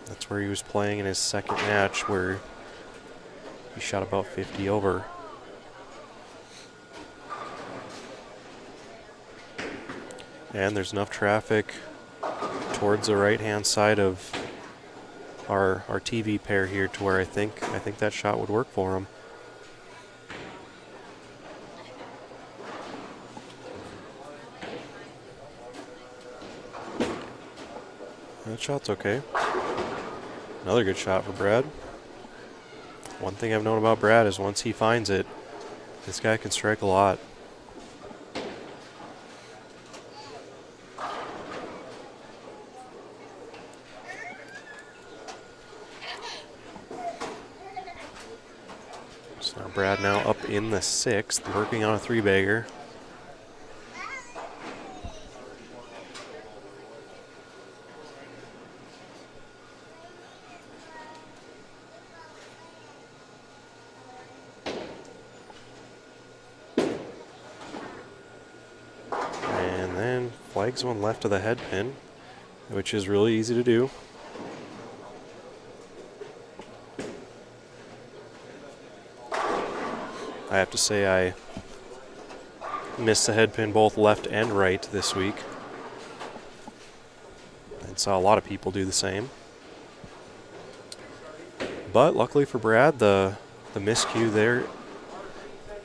That's where he was playing in his second match where he shot about 50 over. And there's enough traffic towards the right-hand side of our TV pair here to where I think that shot would work for him. That shot's okay. Another good shot for Brad. One thing I've known about Brad is once he finds it, this guy can strike a lot. So now Brad now up in the 6th, working on a 3-bagger. Flags one left of the head pin, which is really easy to do. I have to say I missed the head pin both left and right this week. And saw a lot of people do the same. But luckily for Brad, the miscue there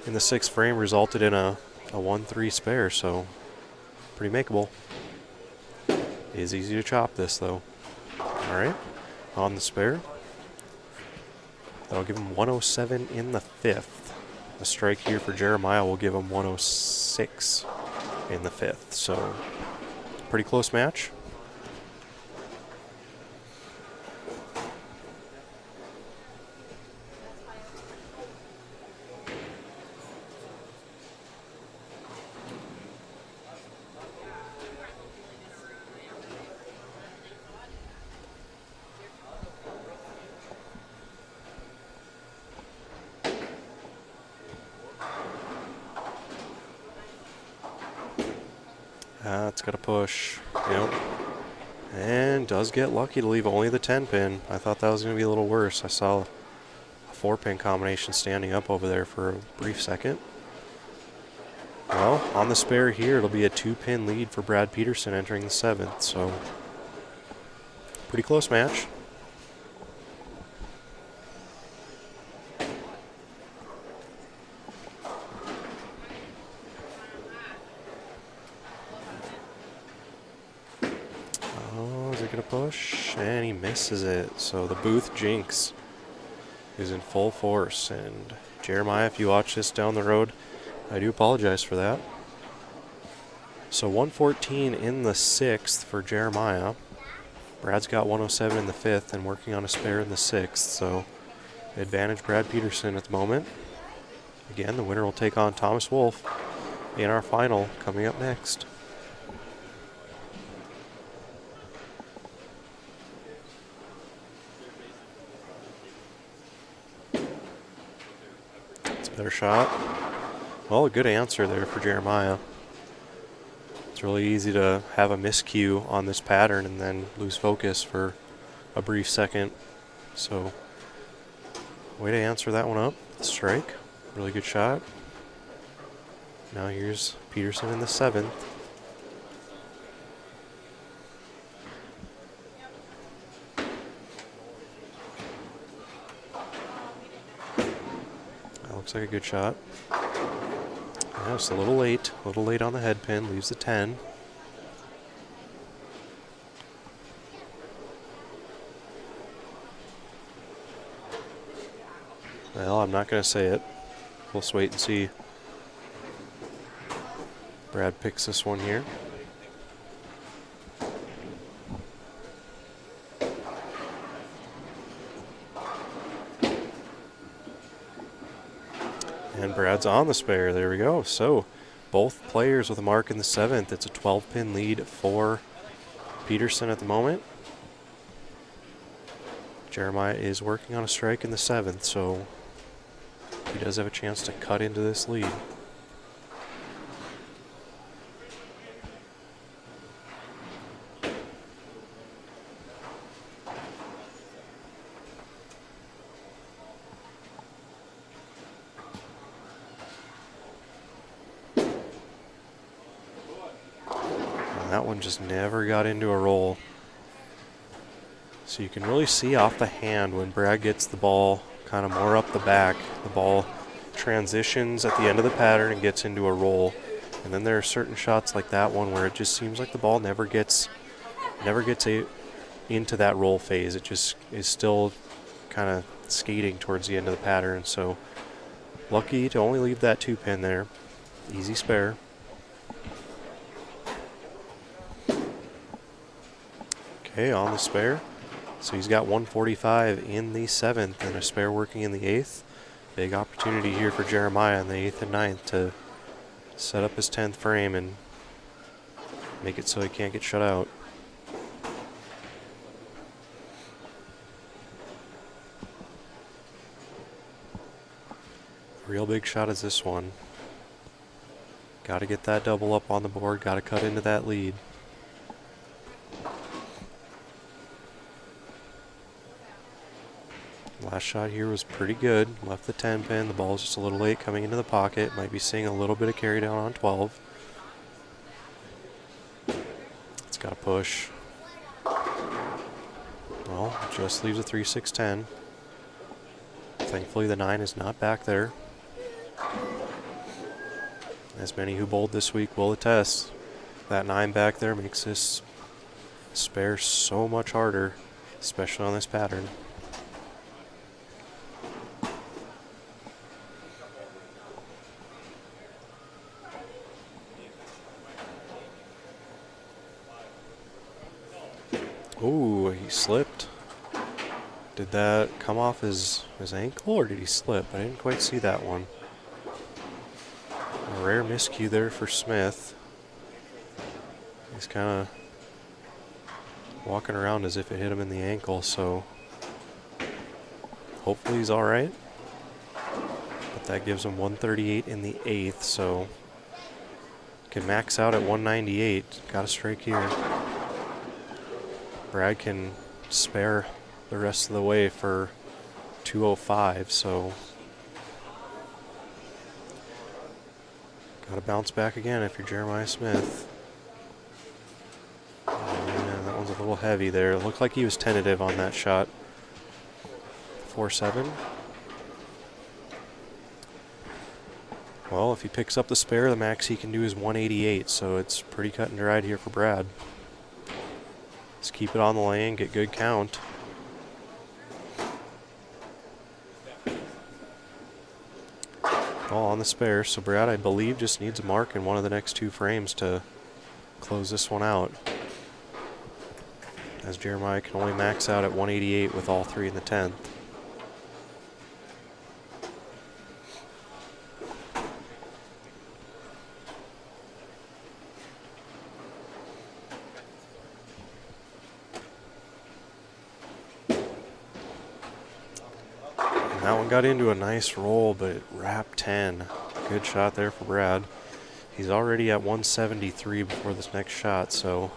in the 6th frame resulted in a 1-3 spare, so pretty makeable. It is easy to chop this though. Alright, on the spare. That'll give him 107 in the 5th. A strike here for Jeremiah will give him 106 in the 5th. So, pretty close match. It's got a push. Yep. And does get lucky to leave only the 10 pin. I thought that was going to be a little worse. I saw a 4-pin combination standing up over there for a brief second. Well, on the spare here, it'll be a 2-pin lead for Brad Peterson entering the 7th. So, pretty close match. Push, and he misses it. So the Booth jinx is in full force. And Jeremiah, if you watch this down the road, I do apologize for that. So 114 in the 6th for Jeremiah. Brad's got 107 in the 5th and working on a spare in the 6th. So advantage Brad Peterson at the moment. Again, the winner will take on Thomas Wolf in our final coming up next. Better shot. Well, a good answer there for Jeremiah. It's really easy to have a miscue on this pattern and then lose focus for a brief second. So, way to answer that one up. Strike. Really good shot. Now here's Peterson in the 7th. Looks like a good shot. Yeah, it's a little late on the head pin, leaves the 10. Well, I'm not going to say it. We'll just wait and see. Brad picks this one here. And Brad's on the spare. There we go. So both players with a mark in the 7th. It's a 12-pin lead for Peterson at the moment. Jeremiah is working on a strike in the 7th, so he does have a chance to cut into this lead. And that one just never got into a roll. So you can really see off the hand when Brad gets the ball kind of more up the back, the ball transitions at the end of the pattern and gets into a roll. And then there are certain shots like that one where it just seems like the ball never gets into that roll phase. It just is still kind of skating towards the end of the pattern. So lucky to only leave that 2-pin there. Easy spare. Okay, on the spare. So he's got 145 in the 7th and a spare working in the 8th. Big opportunity here for Jeremiah in the 8th and 9th to set up his 10th frame and make it so he can't get shut out. Real big shot is this one. Got to get that double up on the board, got to cut into that lead. Last shot here was pretty good. Left the 10-pin. The ball's just a little late coming into the pocket. Might be seeing a little bit of carry down on 12. It's got to push. Well, just leaves a 3-6-10. Thankfully, the 9 is not back there. As many who bowled this week will attest, that 9 back there makes this spare so much harder, especially on this pattern. Ooh, he slipped. Did that come off his ankle or did he slip? I didn't quite see that one. A rare miscue there for Smith. He's kind of walking around as if it hit him in the ankle, so hopefully he's all right. But that gives him 138 in the 8th, so can max out at 198. Got a strike here. Brad can spare the rest of the way for 205, so got to bounce back again if you're Jeremiah Smith. And that one's a little heavy there. It looked like he was tentative on that shot. 4-7. Well, if he picks up the spare, the max he can do is 188, so it's pretty cut and dried here for Brad. Just keep it on the lane, get good count. All on the spare, so Brad, I believe, just needs a mark in one of the next 2 frames to close this one out. As Jeremiah can only max out at 188 with all 3 in the 10th. That one got into a nice roll, but it wrapped 10. Good shot there for Brad. He's already at 173 before this next shot, so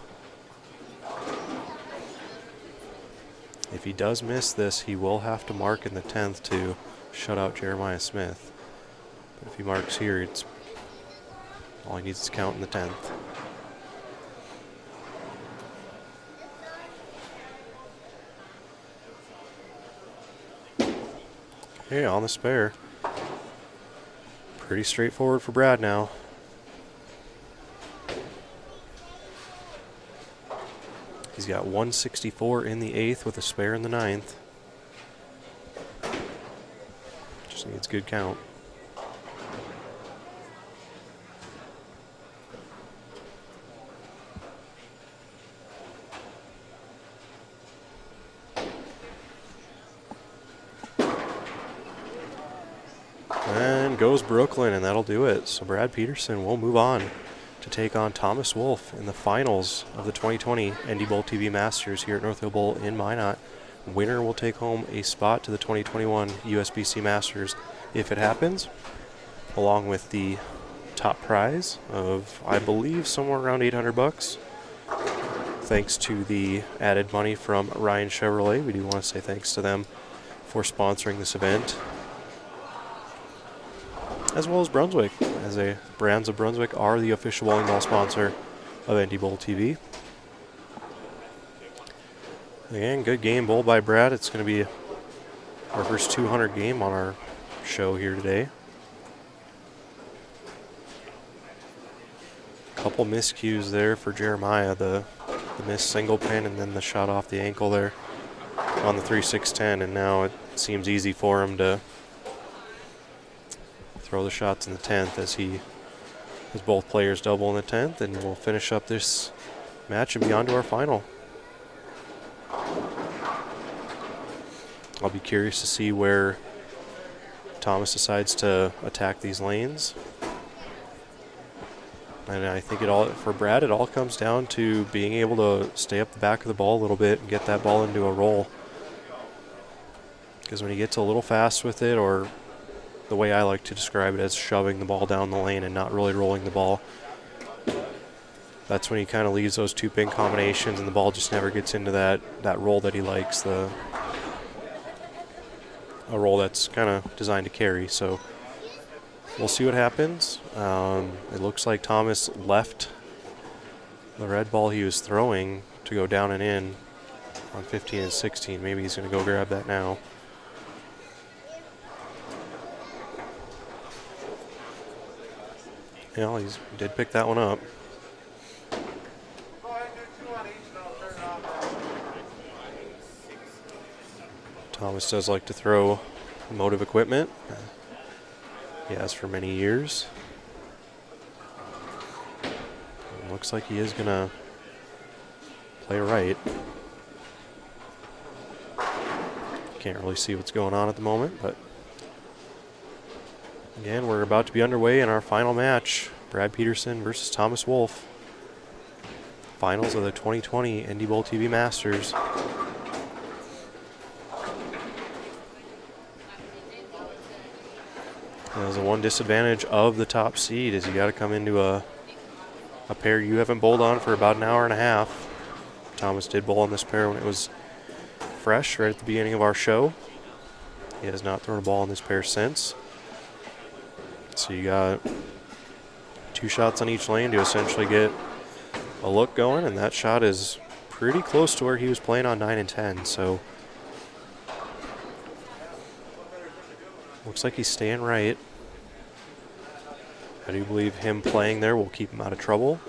if he does miss this, he will have to mark in the 10th to shut out Jeremiah Smith. But if he marks here, it's all he needs is count in the 10th. Okay, on the spare. Pretty straightforward for Brad now. He's got 164 in the 8th with a spare in the 9th. Just needs good count. And one goes Brooklyn, and that'll do it. So Brad Peterson will move on to take on Thomas Wolf in the finals of the 2020 NDBowlTV Masters here at North Hill Bowl in Minot. Winner will take home a spot to the 2021 USBC Masters if it happens, along with the top prize of, I believe, somewhere around $800. Thanks to the added money from Ryan Chevrolet. We do want to say thanks to them for sponsoring this event, as well as Brunswick, as Brands of Brunswick are the official bowling ball sponsor of NDBowlTV. Again, good game bowled by Brad. It's going to be our first 200 game on our show here today. Couple miscues there for Jeremiah, the missed single pin and then the shot off the ankle there on the 3-6-10, and now it seems easy for him to throw the shots in the 10th as both players double in the 10th, and we'll finish up this match and be on to our final. I'll be curious to see where Thomas decides to attack these lanes. And I think for Brad, it all comes down to being able to stay up the back of the ball a little bit and get that ball into a roll. Because when he gets a little fast with it, or the way I like to describe it as shoving the ball down the lane and not really rolling the ball, that's when he kind of leaves those two pin combinations and the ball just never gets into that roll that he likes, a roll that's kind of designed to carry. So we'll see what happens. It looks like Thomas left the red ball he was throwing to go down and in on 15 and 16. Maybe he's going to go grab that now. Yeah, he did pick that one up. Thomas does like to throw motive equipment. He has for many years. It looks like he is going to play right. Can't really see what's going on at the moment, but again, we're about to be underway in our final match. Brad Peterson versus Thomas Wolf. Finals of the 2020 NDBowlTV Masters. There's the one disadvantage of the top seed is you got to come into a pair you haven't bowled on for about an hour and a half. Thomas did bowl on this pair when it was fresh right at the beginning of our show. He has not thrown a ball on this pair since. So you got 2 shots on each lane to essentially get a look going, and that shot is pretty close to where he was playing on 9 and 10. So looks like he's staying right. I do believe him playing there will keep him out of trouble.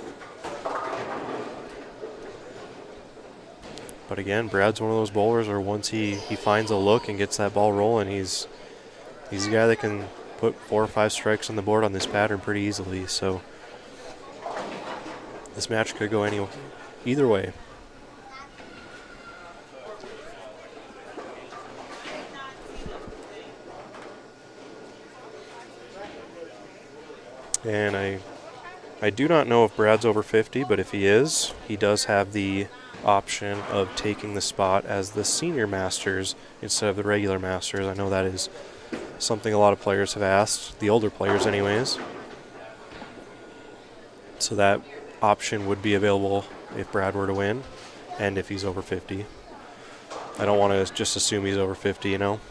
But again, Brad's one of those bowlers where once he finds a look and gets that ball rolling, he's a guy that can put 4 or 5 strikes on the board on this pattern pretty easily. So this match could go either way. And I do not know if Brad's over 50, but if he is, he does have the option of taking the spot as the senior masters instead of the regular masters. I know that is something a lot of players have asked, the older players anyways. So that option would be available if Brad were to win and if he's over 50. I don't want to just assume he's over 50, you know.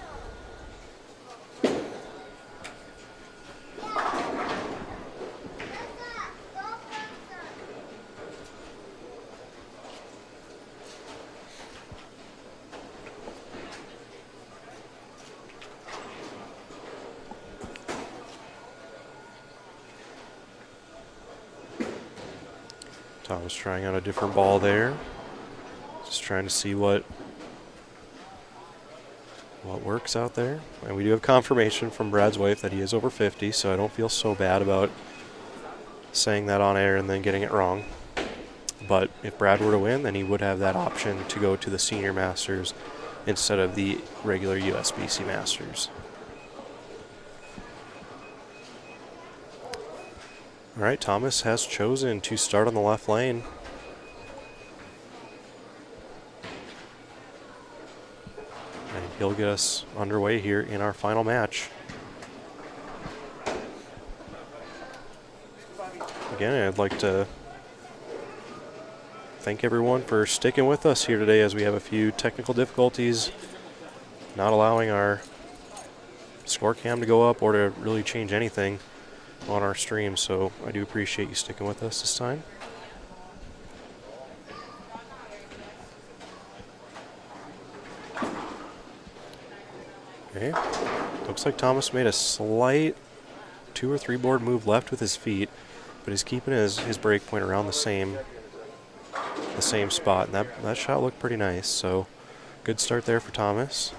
Thomas trying out a different ball there. Just trying to see what works out there. And we do have confirmation from Brad's wife that he is over 50, so I don't feel so bad about saying that on air and then getting it wrong. But if Brad were to win, then he would have that option to go to the senior masters instead of the regular USBC Masters. All right, Thomas has chosen to start on the left lane. And he'll get us underway here in our final match. Again, I'd like to thank everyone for sticking with us here today as we have a few technical difficulties, not allowing our score cam to go up or to really change anything on our stream. So I do appreciate you sticking with us this time. Okay, looks like Thomas made a slight 2 or 3 board move left with his feet, but he's keeping his break point around the same spot, and that shot looked pretty nice. So good start there for Thomas.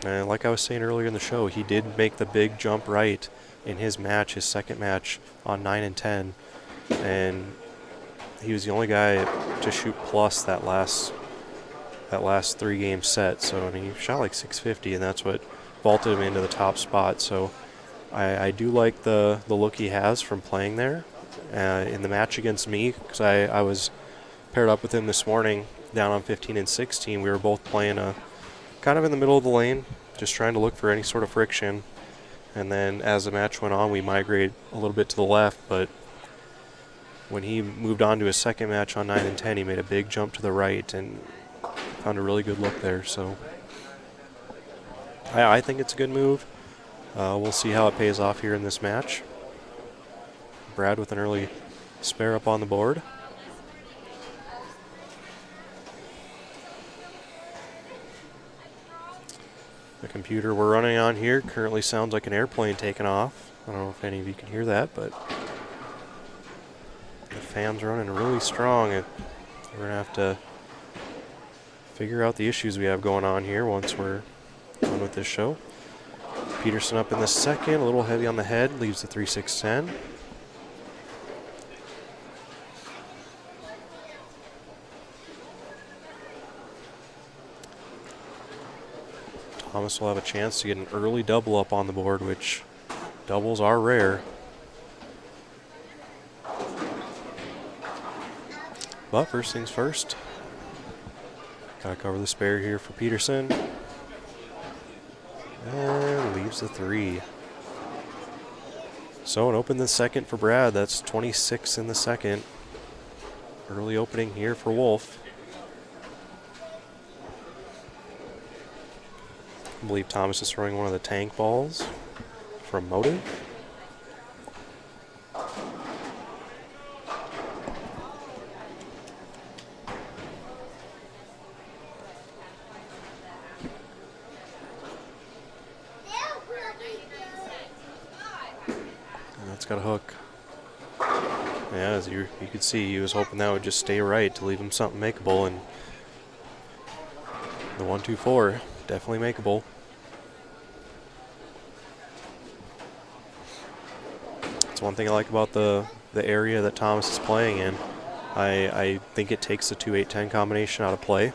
And like I was saying earlier in the show, he did make the big jump right in his match, his second match on 9 and 10, and he was the only guy to shoot plus that last 3-game set. So and he shot like 650, and that's what vaulted him into the top spot. So I do like the look he has from playing there. In the match against me, because I was paired up with him this morning down on 15 and 16. We were both playing kind of in the middle of the lane, just trying to look for any sort of friction. And then as the match went on, we migrated a little bit to the left, but when he moved on to his second match on 9 and 10, he made a big jump to the right and found a really good look there. So I think it's a good move. We'll see how it pays off here in this match. Brad with an early spare up on the board. The computer we're running on here currently sounds like an airplane taking off. I don't know if any of you can hear that, but the fan's running really strong, and we're going to have to figure out the issues we have going on here once we're done with this show. Peterson up in the second, a little heavy on the head, leaves the 3-6-10. Thomas will have a chance to get an early double up on the board, which doubles are rare. But first things first, gotta cover the spare here for Peterson. And leaves the 3. So an open the second for Brad. That's 26 in the second. Early opening here for Wolf. I believe Thomas is throwing one of the tank balls from Motive. And that's got a hook. Yeah, as you could see, he was hoping that would just stay right to leave him something makeable, and the 1-2-4 definitely makeable. That's one thing I like about the area that Thomas is playing in. I think it takes the 2-8-10 combination out of play.